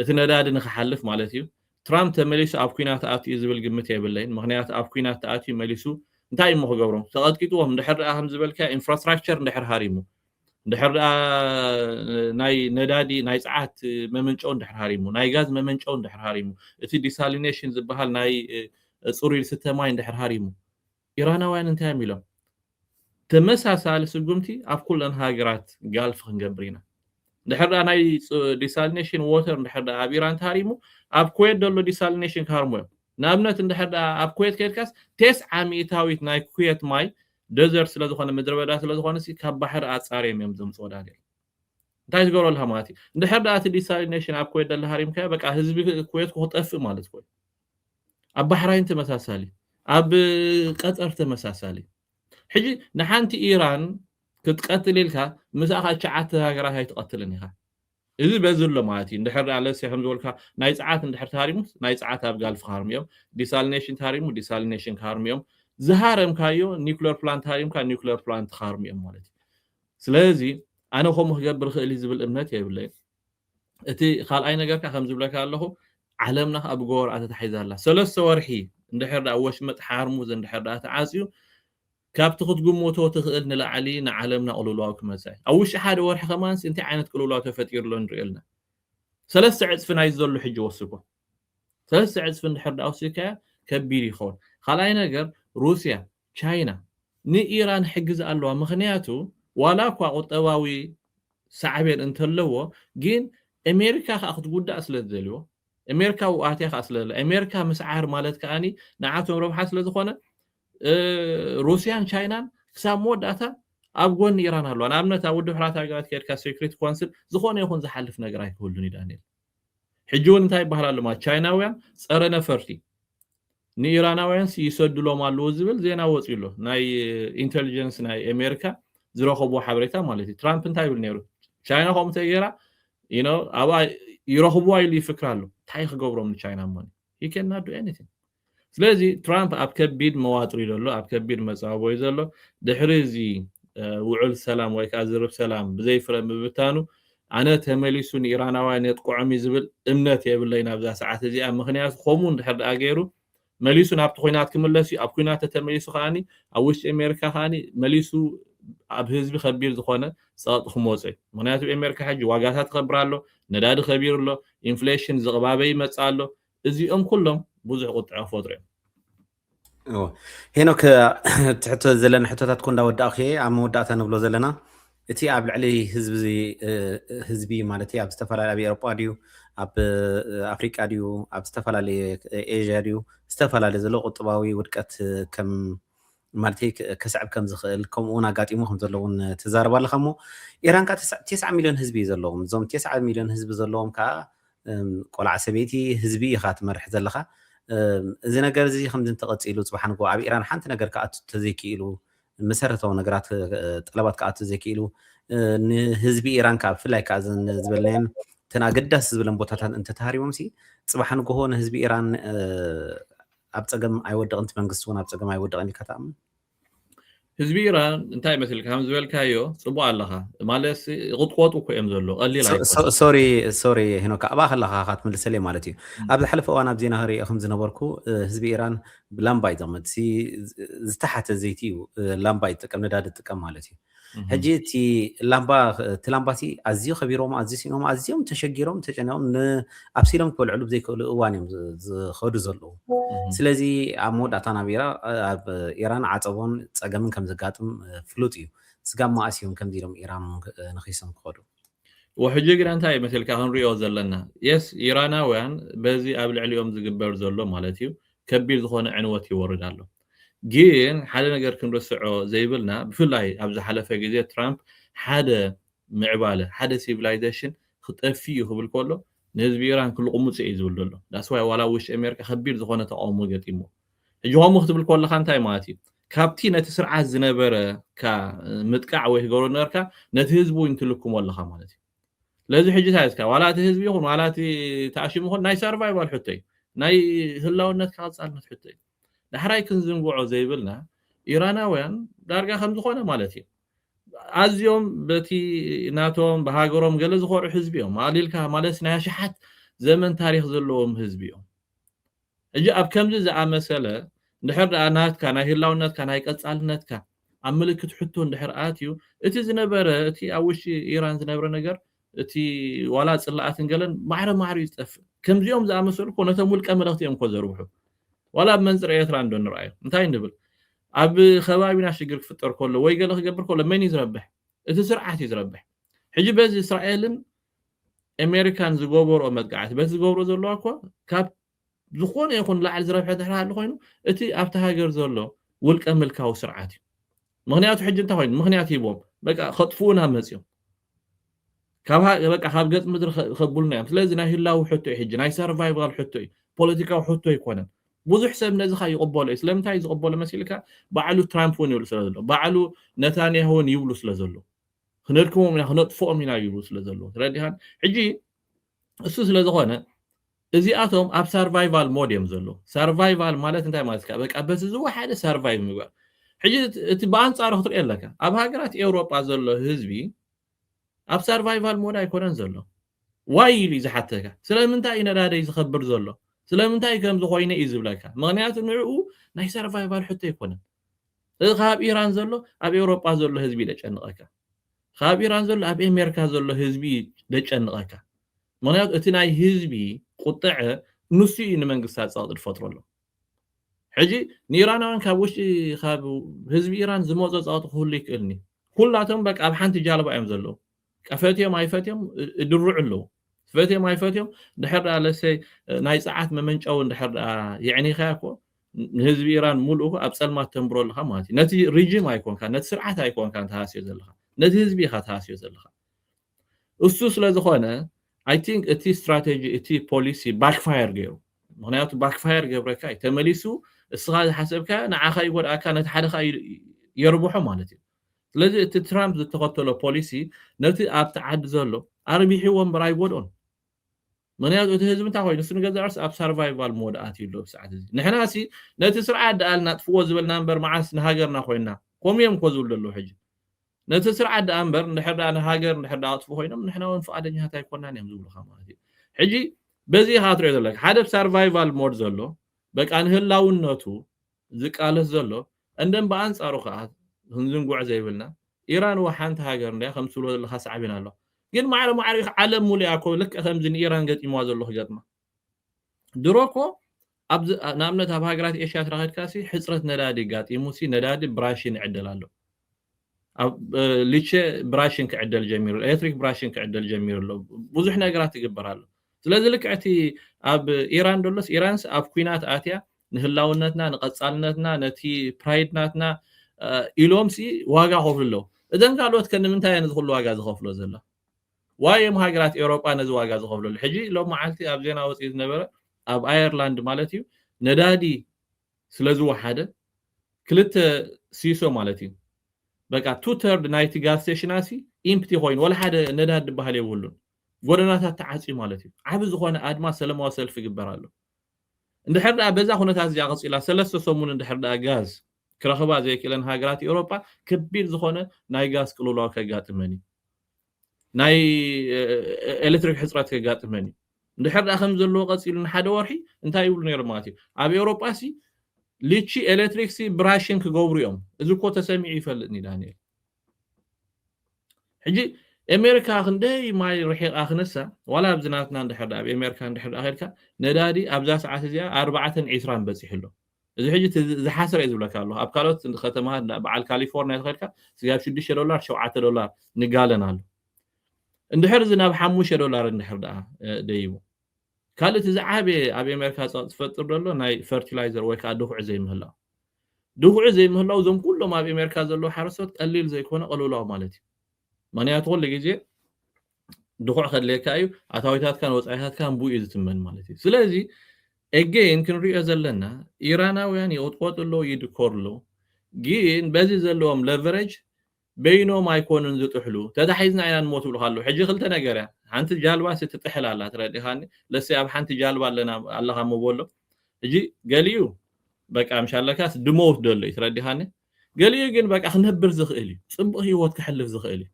እቲ ነዳዲ ንክሓልፍ ማለት እዩ ትራምፕ ተመሊሱ ኣብ ኩናት ኣትዩ ዝብል ግምት የብለይን ምክንያቱ ኣብ ኩናት ኣትዩ መሊሱ እንታይ እሞ ክገብሮም ተቐጥቂጥዎም እንድሕር ደኣ ከም ዝበልካ ኢንፍራስትራክቸር እንድሕር ሃሪሙ እንድሕር ደኣ ናይ ነዳዲ ናይ ፀዓት መመንጨው እንድሕር ሃሪሙ ናይ ጋዝ መመንጨው እንድሕር ሃሪሙ እቲ ዲሳሊኔሽን ዝበሃል ናይ ፅሩይ ዝስተ ማይ እንድሕር ሃሪሙ ኢራናውያን እንታይ እዮም ተመሳሳሊ ስጉምቲ ኣብ ኩለን ሃገራት ጋልፍ ክንገብር ኢና ድሕር ናይ ዲሳሊኔሽን ዋተር ድሕር ኣብ ኢራን ታሪሙ ኣብ ኩዌት ደሎ ዲሳሊኔሽን ካርሞ ናብነት ድሕር ኣብ ኩዌት ከድካስ 900 ናይ ኩዌት ማይ ደዘርት ስለ ዝኾነ ምድረ በዳ ስለ ዝኾነ ካብ ባሕር ኣጻርዮም እዮም ዘምጽኡ ዳንኤል እንታይ ዝገብሩ ለሃማቲ ድሕር እቲ ዲሳሊኔሽን ኣብ ኩዌት ደሎ ሃሪምካ በቃ ህዝቢ ኩዌት ክጠፍእ ማለት ኮይ ኣብ ባሕራይን ተመሳሳሊ ኣብ ቀጠር ተመሳሳሊ ሕጂ ንሓንቲ ኢራን ክትቀትል ኢልካ ምሳኻ ሸዓተ ሃገራት ኣይትቀትልን ኢኻ እዚ በዝሎ ማለት እዩ እንድሕር ኣለስ ከም ዝበልካ ናይ ፀዓት እንድሕር ታሪሙ ናይ ፀዓት ኣብ ጋልፍ ካርሚዮም ዲሳሊኔሽን ታሪሙ ዲሳሊኔሽን ካርሚዮም ዝሃረምካዮ ኒውክሊየር ፕላንት ታሪምካ ኒውክሊየር ፕላንት ካርሚዮም ማለት እዩ ስለዚ ኣነ ከምኡ ክገብር ክእል ዝብል እምነት የብለይ እቲ ካልኣይ ነገርካ ከም ዝብለካ ኣለኹ ዓለምና ኣብ ጎር ኣተታሒዛላ 3 ወርሒ እንድሕር ወሽመጥ ሓርሙዝ እንድሕር ተዓፅዩ ካብቲ ክትግምቶ ትኽእል ንላዕሊ ንዓለምና ቅልውላው ክመጽእ ኣብ ውሽጢ ሓደ ወርሒ ከማንስ እንታይ ዓይነት ቅልውላው ተፈጢሩሎ ንሪእልና 3 ዕፅፊ ናይ ዘሎ ሕጂ ወስኮ 3 ዕፅፊ እንድሕር ወሲካ ከቢድ ይኸውን ካልኣይ ነገር ሩስያ ቻይና ንኢራን ሕግዝ ኣለዋ ምክንያቱ ዋላ እኳ ቁጠባዊ ሳዕቤን እንተለዎ ግን ኣሜሪካ ከዓ ክትጉዳእ ስለ ዝደልዮ ኣሜሪካ ውኣትያ ከዓ ስለ ኣሜሪካ ምስዓር ማለት ከዓኒ ንዓቶም ረብሓ ስለ ዝኾነ ሩስያን ቻይናን ክሳብ መወዳእታ ኣብ ጎኒ ኢራን ኣለዋ ንኣብነት ኣብ ውድብ ሕራት ሃገራት ከድካ ሴክሬት ካውንስል ዝኾነ ይኹን ዝሓልፍ ነገር ኣይክህሉን ዳንኤል ሕጂ እውን እንታይ ይበሃል ኣሎ ማለት ቻይናውያን ፀረ ነፈርቲ ንኢራናውያን ይሰድሎም ኣለዎ ዝብል ዜና ወፂሉ ናይ ኢንተሊጀንስ ናይ ኣሜሪካ ዝረኸብዎ ሓበሬታ ማለት እዩ ትራምፕ እንታይ ይብል ነይሩ ቻይና ከምኡ ተገይራ ኣባ ይረኽብዋ ኢሉ ይፍክር ኣሎ እንታይ ክገብሮም ንቻይና ሞኒ he cannot do anything ስለዚ ትራምፕ ኣብ ከቢድ መዋጥሪ ዘሎ ኣብ ከቢድ መጻወይ ዘሎ ድሕሪ እዚ ውዕል ሰላም ወይ ከዓ ዝርብ ሰላም ብዘይፍረ ምብታኑ ኣነ ተመሊሱ ንኢራናውያን የጥቁዖም ዝብል እምነት የብለይ ናብዛ ሰዓት እዚኣ ምክንያቱ ከምኡ እንድሕር ደኣ ገይሩ መሊሱ ናብቲ ኩናት ክምለስ እዩ ኣብ ኩናት ተመሊሱ ከዓኒ ኣብ ውሽጢ ኣሜሪካ ከዓኒ መሊሱ ኣብ ህዝቢ ከቢድ ዝኾነ ፀቕጢ ክመፅእ ምክንያቱ ኣሜሪካ ሕጂ ዋጋታት ክከብር ኣሎ ነዳዲ ከቢር ኣሎ ኢንፍሌሽን ዝቕባበ ይመፅእ ኣሎ እዚኦም ኩሎም ብዙሕ ቁጥዕ ፈጥሩ ሄኖክ ትሕቶ ዘለና ሕቶታት ኮንዳ ወዳእኺ ኣብ መወዳእታ ንብሎ ዘለና እቲ ኣብ ልዕሊ ህዝቢ ማለት ኣብ ዝተፈላለዩ ኣብ ኤውሮጳ ድዩ ኣብ ኣፍሪቃ ድዩ ኣብ ዝተፈላለዩ ኤዥያ ድዩ ዝተፈላለዩ ዘሎ ቁጥባዊ ውድቀት ከም ማለት ከስዕብ ከም ዝኽእል ከምኡውን ኣጋጢሙ ከም ዘለውን ትዛረባ ኣለኻ እሞ ኢራን ከዓ 9 ሚልዮን ህዝቢ ዘለዎም እዞም 9 ሚልዮን ህዝቢ ዘለዎም ከዓ ቆልዓ ሰበይቲ ህዝቢ ኢኻ ትመርሕ ዘለኻ እዚ ነገር እዚ ከምዚ እንተቐፂሉ ፅባሕ ንጎ ኣብ ኢራን ሓንቲ ነገር ከኣቱ ተዘይክኢሉ መሰረታዊ ነገራት ጠለባት ከኣቱ ተዘይክኢሉ ንህዝቢ ኢራን ከዓ ብፍላይ ከዓ ዝበልናየን እተን ኣገዳሲ ዝብለን ቦታታት እንተተሃሪቦም ሲ ፅባሕ ንጎሆ ንህዝቢ ኢራን ኣብ ፀገም ኣይወደቕን እቲ መንግስቲ እውን ኣብ ፀገም ኣይወደቕን ኢልካ ተኣምን ህዝቢ ኢራን እንታይ መስልካ ከም ዝበልካዮ ፅቡቅ ኣለኻ ማለት ቁጥቆጡ እኮ እዮም ዘሎ ቀሊል ኣይኮነን ሶሪ ሄኖክ ኣባ ከለኻ ክትምልሰለይ ማለት እዩ ኣብ ዝሓለፈ እዋን ኣብ ዜና ክሪኦ ከም ዝነበርኩ ህዝቢ ኢራን ላምባ ይጥቀም እቲ ዝተሓተ ዘይቲ እዩ ላምባ ይጥቀም ነዳዲ ይጥቀም ማለት እዩ ሕጂ እቲ ላምባቲ ኣዝዩ ከቢሮም ኣዝዩ ሲኖም ኣዝዮም ተሸጊሮም ተጨኒቆም ንኣብሲሎም ክበልዕሉ ብዘይክእሉ እዋን እዮም ዝኸዱ ዘለዉ ስለዚ ኣብ መወዳእታ ኣብ ኢራን ዓፀቦን ፀገምን ከም ዘጋጥም ፍሉጥ እዩ ስጋም ማእስዮም ከምዚ ኢሎም ኢራን ንኺሶም ክኸዱ وحጂ ግን እንታይ መስልካ ክንሪኦ ዘለና የስ ኢራናውያን በዚ ኣብ ልዕሊኦም ዝግበር ዘሎ ማለት እዩ ከቢድ ዝኾነ ዕንወት ይወርድ ኣሎ ግን ሓደ ነገር ክንርስዖ ዘይብልና ብፍላይ ኣብ ዝሓለፈ ግዜ ትራምፕ ሓደ ምዕባለ ሓደ ሲቪላይዜሽን ክጠፊ ይኽብል ከሎ ንህዝቢ ኢራን ክሉ ቁሙጽ እዩ ዝብል ዘሎ ዳስ ዋይ ዋላ ውሽጢ ኣሜሪካ ከቢድ ዝኾነ ተቃውሞ ገጢሞ ሕጂ ሆሞ ክትብል ከለካ እንታይ ማለት እዩ ካብቲ ነቲ ስርዓት ዝነበረ ምጥቃዕ ወይ ክገብሮ ነበርካ ነቲ ህዝቡ እንትልክሞ ኣለካ ማለት እዩ ለዚ ሕጂ ታይስካ ዋላ እቲ ህዝቢ ይኹን ዋላ እቲ ተኣሽሙ ይኹን ናይ ሰርቫይቫል ሕቶ እዩ ናይ ህላውነት ካጻልነት ሕቶ እዩ ድሕራይ ክንዝንጉዖ ዘይብልና ኢራናውያን ዳርጋ ከም ዝኾነ ማለት እዩ ኣዝዮም በቲ ናቶም በሃገሮም ገለ ዝኮርዑ ህዝቢ እዮም ኣሊልካ ማለት ናይ ሽሓት ዘመን ታሪክ ዘለዎም ህዝቢ እዮም እጂ ኣብ ከምዚ ዝኣመሰለ ድሕር ናትካ ናይ ህላውነትካ ናይ ቀጻልነትካ ኣብ ምልክት ሕቶ ድሕር ኣትዩ እቲ ዝነበረ እቲ ኣብ ውሽጢ ኢራን ዝነበረ ነገር እቲ ዋላ ጽላኣትን ገለን ማዕረ ይጠፍእ ከምዚኦም ዝኣመሰሉ ኮነቶም ውልቀ መልእኽቲ እዮም ኮዘርብሑ ዋላ መንጽር ኤርትራ እንደንርአዩ እንታይ ንብል ኣብ ከባቢና ሽግር ክፍጠር ከሎ ወይ ገለ ክገብር ከሎ መን ይዝረብሕ እቲ ስርዓት ይዝረብሕ ሕጂ በዚ እስራኤልን ኣሜሪካን ዝገበርኦ መጥቃዕቲ በዚ ዝገብሮ ዘለዋ እኮ ካብ ዝኾነ ይኹን ላዕሊ ዝረብሐ ድሕሪ ሃሉ ኮይኑ እቲ ኣብቲ ሃገር ዘሎ ውልቀ መልካዊ ስርዓት እዩ ምክንያቱ ሕጂ እንታይ ኮይኑ ምክንያት ሂቦም በቃ ከጥፍኡና መፅዮም ካብ ገጽ ምድሪ ከቡልና እዮም ስለዚ ናይ ህላዊ ሕቶ እዩ ሕጂ ናይ ሰርቫይቫል ሕቶ እዩ ፖለቲካዊ ሕቶ ኣይኮነን ብዙሕ ሰብ ነዚ ይቕበሎ እዩ ስለምንታይ ዝቕበሎ መሲልካ ባዕሉ ትራምፕ እውን ይብሉ ስለዘሎ ባዕሉ ነታንያሁ እውን ይብሉ ስለዘሎ ክንርክቦም ኢና ክነጥፍኦም ኢና ይብሉ ስለዘሎ ትረዲሃን ሕጂ እሱ ስለዝኾነ እዚኣቶም ኣብ ሰርቫይቫል ሞድ እዮም ዘሎ ሰርቫይቫል ማለት እንታይ ማለት ka በቃ በዚ ዝወሓደ ሰርቫይቭ ምግባር ሕጂ እቲ በኣንጻሩ ክትርኢ ኣለካ ኣብ ሃገራት ኤውሮጳ ዘሎ ህዝቢ ኣብ ሰርቫይቫል ሞድ ኣይኮነን ዘሎ ዋይ ኢሉ ዝሓተካ ስለምንታይ ነዳደይ ዝኸብር ዘሎ ስለምንታይ ከም ዝኾይነ እዩ ዝብለካ ምክንያቱ ንዕኡ ናይ ሰርቫይቫል ሕቶ ኣይኮነን ካብ ኢራን ዘሎ ኣብ ኤውሮጳ ዘሎ ህዝቢ ደጨንቐካ ካብ ኢራን ዘሎ ኣብ ኣሜሪካ ዘሎ ህዝቢ ደጨንቐካ ምክንያቱ እቲ ናይ ህዝቢ ቁጥዕ ንሱ እዩ ንመንግስታት ጸቕጢ ዝፈጥረሉ ሕጂ ንኢራናውያን ካብ ውሽጢ ካብ ህዝቢ ኢራን ዝመፀ ጸቕጢ ክህሉ ይክእልኒ ኩላቶም በቃ ኣብ ሓንቲ ጃልባ እዮም ዘለዉ ቀፈትዮም ኣይፈትዮም ድርዑ ኣለዉ ፈትዮም ኣይፈትዮም ድሕር ለሰይ ናይ ፀዓት መመንጫው ድሕር ይዕኒኻ እኮ ንህዝቢ ኢራን ሙሉእ ኣብ ጸልማት ተንብሮ ኣለካ ማለት እዩ ነቲ ሪጅም ኣይኮንካ ነቲ ስርዓት ኣይኮንካ ተሃስዮ ዘለካ ነቲ ህዝቢ ኢኻ ተሃስዮ ዘለካ እሱ ስለዝኾነ I think እቲ ስትራቴጂ እቲ ፖሊሲ ባክፋየር ገይሩ ምክንያቱ ባክፋየር ገብረካ ተመሊሱ እስኻ ዝሓሰብካ ንዓኻ ይጎድኣካ ነቲ ሓደኻ የርብሖ ማለት እዩ ስለዚ እቲ ትራምፕ ዝተኸተሎ ፖሊሲ ነቲ ኣብቲ ዓዲ ዘሎ ኣርቢሕዎም እምበር ኣይጎድኦን ምክንያቱ እቲ ህዝቢ እንታይ ኮይኑ እሱ ንገዛርስ ኣብ ሰርቫይቫል ሞድ ኣትዩ ኣሎ ብሰዓት እዚ ንሕናሲ ነቲ ስርዓት ደኣልና ጥፍዎ ዝበልና እምበር መዓስ ንሃገርና ኮይና ከምኦም ኮ ዝብሉ ኣለዉ ሕጂ ነቲ ስርዓት ደኣ እምበር ንድሕር ንሃገር ንድሕር ኣጥፎ ኮይኖም ንሕና እውን ፈቃደኛታት ኣይኮናን እዮም ዝብሉካ ማለት እዩ ሕጂ በዚ ኢኻ ትሪኦ ዘለካ ሓደ ሰርቫይቫል ሞድ ዘሎ በቃ ንህላውነቱ ዝቃለስ ዘሎ እንደን በኣንጻሩ ከዓ ክንዝንጉዕ ዘይብልና ኢራን ሓንቲ ሃገር እንድያ ከም ትብሎ ዘለካ ሰዓቢና ኣሎ ግን ማዕረ ዓለም ሙሉእ እኮ ልክ ከምዚ ንኢራን ገጢምዋ ዘሎ ክገጥማ ድሮ እኮ ንኣብነት ኣብ ሃገራት ኤሽያ ትራኸድካሲ ሕፅረት ነዳዲ ጋጢሙሲ ነዳዲ ብራሽን ይዕደል ኣሎ ሊቼ ብራሽን ክዕደል ጀሚሩ ኤሌክትሪክ ብራሽን ክዕደል ጀሚሩ ኣሎ ብዙሕ ነገራት ይግበር ኣሎ ስለዚ ልክዕቲ ኣብ ኢራን ደሎስ ኢራንስ ኣብ ኩናት ኣትያ ንህላውነትና ንቐጻልነትና ነቲ ፕራይድናትና ኢሎምሲ ዋጋ ከፍሉ ኣለዉ እዘን ካልኦት ከምንታይ ነዚ ኩሉ ዋጋ ዝኸፍሎ ዘሎ ዋይም ሃገራት ኤውሮጳ ነዚ ዋጋ ዝኸፍለሉ ሕጂ ሎም መዓልቲ ኣብ ዜና ወፂኢ ዝነበረ ኣብ ኣየርላንድ ማለት እዩ ነዳዲ ስለዝወሓደ ክልተ ሲሶ ማለት እዩ በቃ 2/3 ናይቲ ጋዝ ስቴሽናሲ ኢምፕቲ ኮይኑ ወላ ሓደ ነዳዲ ዝበሃል የብሉን ጎደናታት ተዓፅዩ ማለት እዩ ዓብ ዝኾነ ኣድማ ሰለማዊ ሰልፊ ይግበር ኣሎ እንድሕር ደኣ በዛ ኩነታት እዚኣ ቀፂላ 3 ሰሙን እንድሕር ደኣ ጋዝ ክረኽባ ዘይክእለን ሃገራት ኤውሮጳ ከቢድ ዝኾነ ናይ ጋዝ ቅልውላው ከጋጥመን እዩ ናይ ኤሌክትሪክ ሕፅረት ከጋጥመን እዩ እንድሕር ደኣ ከም ዘለዎ ቀፂሉ ንሓደ ወርሒ እንታይ ይብሉ ነይሩ ማለት እዩ ኣብ ኤውሮጳ ሲ ሊቺ ኤሌክትሪክ ሲ ብራሽን ክገብሩ እዮም እዚ እኮ ተሰሚዑ ይፈልጥኒ ዳንኤል ሕጂ ኣሜሪካ ክንደይ ማይ ርሒቓ ክነሳ ዋላ ኣብ ዝናትና እንድሕር ኣብ ኣሜሪካ እንድሕር ኸድካ ነዳዲ ኣብዛ ሰዓት እዚኣ 4.20 በፂሑ ኣሎ እዚ ሕጂ ዝሓሰረ እዩ ዝብለካ ኣሎ ኣብ ካልኦት ከተማታት በዓል ካሊፎርኒያ ትኸድካ ስጋብ $6 $7 ንጋለን ኣሎ እንድሕር እዚ ናብ $5 እንድሕር ደኣ ደይቡ ካልእቲ ዝዓበየ ኣብ ኣሜሪካ ዝፈጥር ዘሎ ናይ ፈርቲላይዘር ወይ ከዓ ድኩዕ ዘይምህላው እዞም ኩሎም ኣብ ኣሜሪካ ዘለዉ ሓረስቶት ቀሊል ዘይኮነ ቅልውላው ማለት እዩ ምክንያቱ ኩሉ ግዜ ድኹዕ ከድልየካ እዩ ኣታዊታትካን ወፃኢታትካን ብኡ እዩ ዝትመን ማለት እዩ ስለዚ again ክንሪኦ ዘለና ኢራናውያን ይቆጥቆጥሎ ይድኮርሎ ግን በዚ ዘለዎም leverage በይኖም ኣይኮኑን ዝጥሕሉ ተታሒዝና ኢና ንሞት ብሉ ካሉ ሕጂ ክልተ ነገር እያ ሓንቲ ጃልባ ስትጥሕል ኣላ ትረዲኻኒ ለሲ ኣብ ሓንቲ ጃልባ ኣለና ኣለኻ መበሎ ሕጂ ገሊኡ በቃ ምሻለካስ ድሞት ደሎ ትረዲኻኒ ገሊኡ ግን በቃ ክነብር ዝኽእል እዩ ጽቡቕ ህይወት ክሕልፍ ዝኽእል እዩ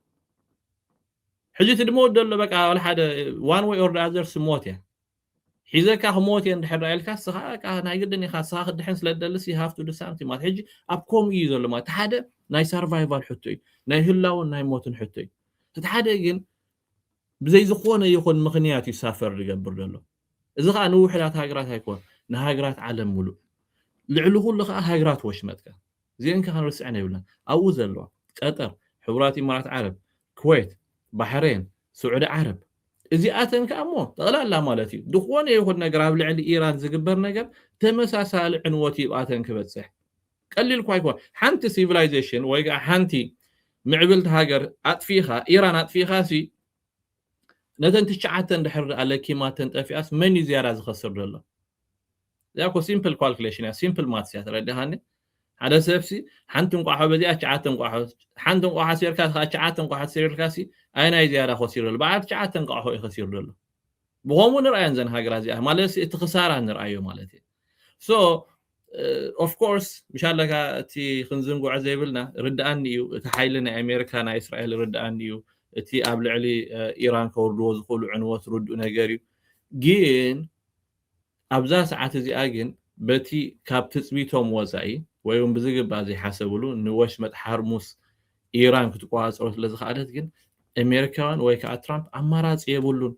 ሕጂ ትድሞት ደሎ በቃ ወላ ሓደ one way or the other ስሞት እያ ሒዘካ ክሞት እንድሕር ኢልካስ ስኻ ናይ ግድን ኢኻ ስኻ ክድሕን ስለደልስ you have to do something ማለት ሕጂ ኣብ ኮም እዩ ዘሎ ማለት ሓደ ናይ ሰርቫይቫል ሕቶ እዩ ናይ ህላውን ናይ ሞትን ሕቶ እዩ እቲ ሓደ ግን ብዘይ ዝኾነ ይኹን ምኽንያት ይሳፈር ዝገብር ዘሎ እዚ ከዓ ንውሕዳት ሃገራት ኣይኮን ንሃገራት ዓለም ሙሉእ ልዕሊ ኩሉ ከዓ ሃገራት ወሽመጥካ እዚአን ከዓ ክንርስዕና ይብልና ኣብኡ ዘለዋ ቀጠር ሕቡራት ኢማራት ዓረብ ኩዌት ባህሬን ስዑዲ ዓረብ እዚኣተን ከዓ እሞ ጠቕላላ ማለት እዩ ድኾነ ይኹን ነገር ኣብ ልዕሊ ኢራን ዝግበር ነገር ተመሳሳሊ ዕንወት ይብኣተን ክበፅሕ ቀሊል እኳ ኣይኮን ሓንቲ ሲቪላይዜሽን ወይ ከዓ ሓንቲ ምዕብልቲ ሃገር ኣጥፊኻ ኢራን ኣጥፊኻሲ ነተን ትሽዓተ እንድሕር ኣለኪማት ተንጠፊኣስ መን እዩ ዝያዳ ዝኸስር ዘሎ ያኮ ሲምፕል ካልኩሌሽን ያ ሲምፕል ማትስ ያ ትረዲኻኒ ሓደ ሰብሲ ሓንቲ እንቋሖ በዚኣ ሸዓተ እንቋሖ ሓንቲ እንቋሖ ሲርካ ሸዓተ እንቋሖ ሲርካሲ ኣይናይ ዝያዳ ኸሲር ዘሎ በዓል ሸዓተ እንቋሖ ይኸሲር ዘሎ ብኸምኡ ንርአየን ዘን ሃገራት እዚኣ ማለት እቲ ክሳራ ንርአዮ ማለት እዩ ሶ of course ምሻለካ እቲ ክንዝንጉዕ ዘይብልና ርድኣኒ እዩ እቲ ሓይሊ ናይ ኣሜሪካ ናይ እስራኤል ርድኣኒ እዩ እቲ ኣብ ልዕሊ ኢራን ከወርድዎ ዝኽእሉ ዕንወት ርድኡ ነገር እዩ ግን ኣብዛ ሰዓት እዚኣ ግን በቲ ካብ ትፅቢቶም ወፃኢ ወይ እውን ብዝግባእ ዘይሓሰብሉ ንወሽመጥ ሓርሙስ ኢራን ክትቋፀሮ ስለ ዝኽኣለት ግን ኣሜሪካውያን ወይ ከዓ ትራምፕ ኣማራፂ የብሉን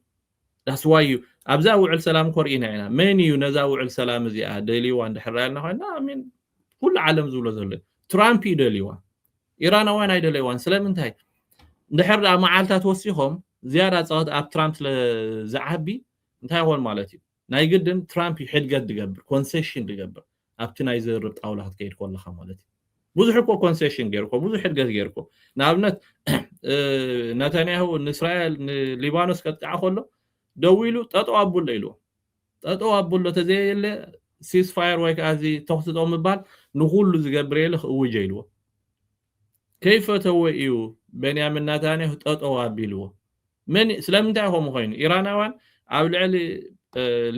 that's why you ኣብዛ ውዕል ሰላም ኮርኢና ኢና መን እዩ ነዛ ውዕል ሰላም እዚኣ ደሊዋ እንድሕር ያልና ኮይና አሚን ኩሉ ዓለም ዝብሎ ዘሎ ትራምፕ ይደሊዋ ኢራናውያን ኣይደሊዋን ስለምንታይ እንድሕር መዓልታት ወሲኾም ዝያዳ ፀወት ኣብ ትራምፕ ዝዓቢ እንታይ ይሆን ማለት እዩ ናይ ግድን ትራምፕ ይሕድገት ዝገብር ኮንሴሽን ዝገብር ኣብቲ ናይ ዝርብ ጣውላ ክትከይድ ከለኻ ማለት እዩ ብዙሕ እኮ ኮንሴሽን ገይርኮ ብዙሕ ሕድገት ገይርኮ ንኣብነት ነታንያሁ ንእስራኤል ንሊባኖስ ከጥቃዕ ከሎ ደው ኢሉ ጠጠው ኣቡሎ ኢልዎ ጠጠው ኣቡሎ ተዘየለ ሲስ ፋየር ወይ ከዓ እዚ ተኽስጦ ምባል ንኹሉ ዝገብር የለ እውጀ ኢልዎ ከይፈተወ እዩ ቤንያሚን ነታንያሁ ጠጠው ኣቢልዎ መን ስለምንታይ ሆም ኮይኑ ኢራናውያን ኣብ ልዕሊ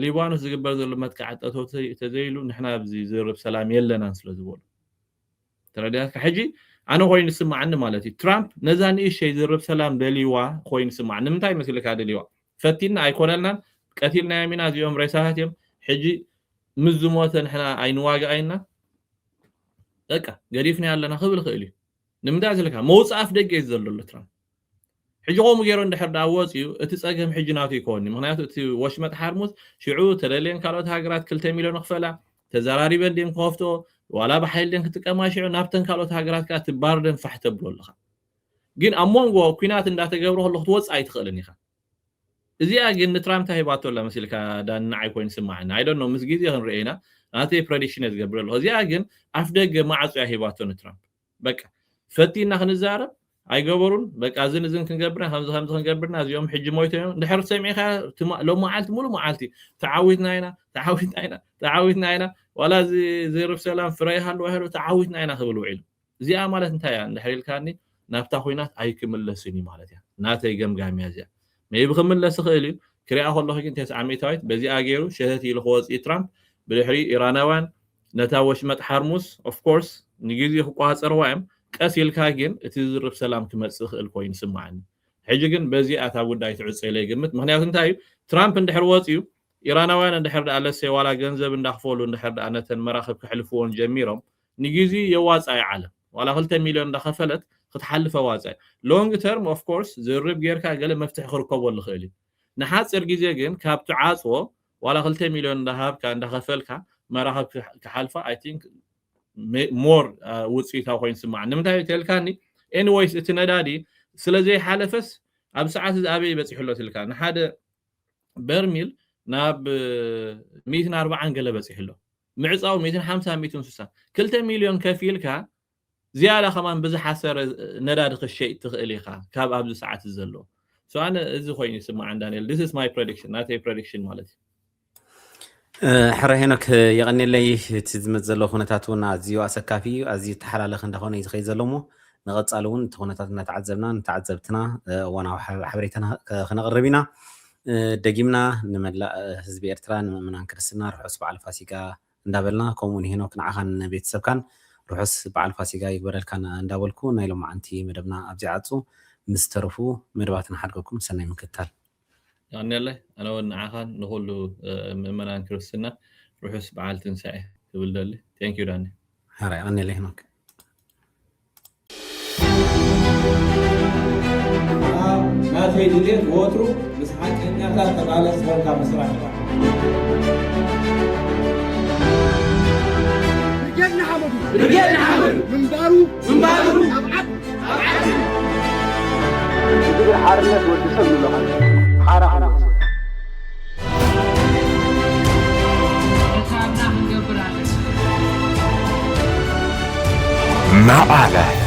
ሊባኖስ ዝግበር ዘሎ መጥቃዕቲ ጠጠው ተዘይሉ ንሕና ኣብዚ ዝርብ ሰላም የለናን ስለ ዝበሉ ተረዲያካ ሕጂ ኣነ ኮይኑ ስማዓኒ ማለት እዩ ትራምፕ ነዛ ንእሽተይ ዝርብ ሰላም ደሊዋ ኮይኑ ስማዓኒ ንምንታይ መስልካ ደሊዋ ፈቲና ኣይኮነልናን ቀቲልና የሚና እዚኦም ሬሳታት እዮም ሕጂ ምዝሞተ ንሕና ኣይንዋጋኣይና በቃ ገዲፍና ያለና ክብል ክእል እዩ ንምንታይ ዝልካ መውፃእ ኣፍ ደገ እዩ ዘሎ ትራምፕ ሕጂ ቆሙ ገይሮ እንድሕር ዳ ወፂኡ እቲ ፀገም ሕጂ ናቱ ይኮኒ ምክንያቱ እቲ ወሽመጥ ሓርሙዝ ሽዑ ተደልየን ካልኦት ሃገራት 2 ሚልዮን ክፈላ ተዘራሪበን ድም ከፍቶ ዋላ ብሓይልን ክትቀማ ሽዑ ናብተን ካልኦት ሃገራት ከዓ ትባርደን ፋሕተብሎ ኣለኻ ግን ኣብ ሞንጎ ኩናት እንዳተገብሮ ከሎ ክትወፅእ ኣይትኽእልን ኢኻ እዚኣ ግን ትራምፕ ታሂባቶ ላ መስልካ ዳና ኣይኮን ስማዓና አይ ዶንት ኖ ምስ ግዜ ክንርኢና ናተይ ፕሬዲክሽን ዝገብር ኣሎ እዚኣ ግን ኣፍ ደገ ማዕጾ ያሂባቶ ንትራምፕ በቃ ፈቲና ክንዛረብ ኣይገበሩን በቃ ዝን ክንገብርና ከምዚ ክንገብርና እዚኦም ሕጂ ሞይቶም እንድሕር ሰሚዕኻ ሎ መዓልቲ ሙሉ መዓልቲ ተዓዊትና ኢና ዋላ ዝርብ ሰላም ፍረይሃሉ ወይሃሉ ተዓዊትና ኢና ክብል ውዒሉ እዚኣ ማለት እንታይ እያ እንድሕር ኢልካኒ ናብታ ኩናት ኣይክምለስን እዩ ማለት እያ ናተይ ገምጋምያ እዚኣ maybe ክምለስ ክእል እዩ ክሪኣ ከለኹ ግን 900 በዚኣ ገይሩ ሸህት ኢሉ ክወፅእ ትራምፕ ብድሕሪ ኢራናውያን ነታ ወሽመጥ ሓርሙስ ኦፍ ኮርስ ንግዜ ክቋፀርዋ እዮም ቀስ ኢልካ ግን እቲ ዝርብ ሰላም ክመፅእ ክእል ኮይኑ ስማዓኒ ሕጂ ግን በዚኣ እታ ጉዳይ ትዕፀ ኢለ ይግምት ምክንያቱ እንታይ እዩ ትራምፕ እንድሕር ወፅኡ ኢራናውያን እንድሕር ዳ ኣለሰ ዋላ ገንዘብ እንዳኽፈሉ እንድሕር ዳ ነተን መራኽብ ክሕልፍዎን ጀሚሮም ንግዜ የዋፃይ ዓለም ዋላ 2 ሚልዮን እንዳኸፈለት ክትሓልፈ ዋፃይ ሎንግ ተርም ኦፍ ኮርስ ዝርብ ጌርካ ገለ መፍትሒ ክርከበሉ ክእል እዩ ንሓፂር ግዜ ግን ካብቲ ዓፅዎ ዋላ 2 ሚልዮን እንዳሃብካ እንዳኸፈልካ መራኽብ ክሓልፋ አይ ቲንክ ሞር ውፅኢታዊ ኮይኑ ስማዕ ንምንታይ ትልካኒ ኤኒዌይስ እቲ ነዳዲ ስለዘይ ሓለፈስ ኣብ ሰዓት ኣበይ በፂሕሎ ትልካ ንሓደ በርሚል ናብ 140 ገለ በፂሕሎ ምዕፃው 150 160 2 ሚልዮን ከፊልካ ዝያዳ ከማን ብዝሓሰረ ነዳዲ ክሸይ ትኽእል ኢኻ ካብ ኣብዚ ሰዓት ዘሎ So أنا إذا خويني سمع عن دانيال this is my prediction not a prediction مالتي حرا هناك يغني لي تزمت زلو خونتاتونا أزيو أسكافي أزي تحلال خندخون يزخي زلومو نغتصالون تخونتاتنا تعذبتنا وانا حبريتنا خنقربينا دقيمنا نملا حزب إرترا نمنا نكرسنا رحوس بعل فاسيكا ندابلنا كومون هناك نعخان بيت سبكان رحوس بعل فاسيكا يقبرل كان ندابلكو نايلو معنتي مدبنا أبزعاتو مسترفو مدباتنا حرقكم سنة مكتال يعني الله أنا ونعخان نقول منا نكرسنا رحوس بعل تنسعي تقول لي thank you داني هراي أنا اللي هناك ما في دليل ووترو بس حق إنها كانت على سبب كمسرح رجعنا حمدو من بارو أبعد تجيب حارنة وتسمي له حارة ما أعلى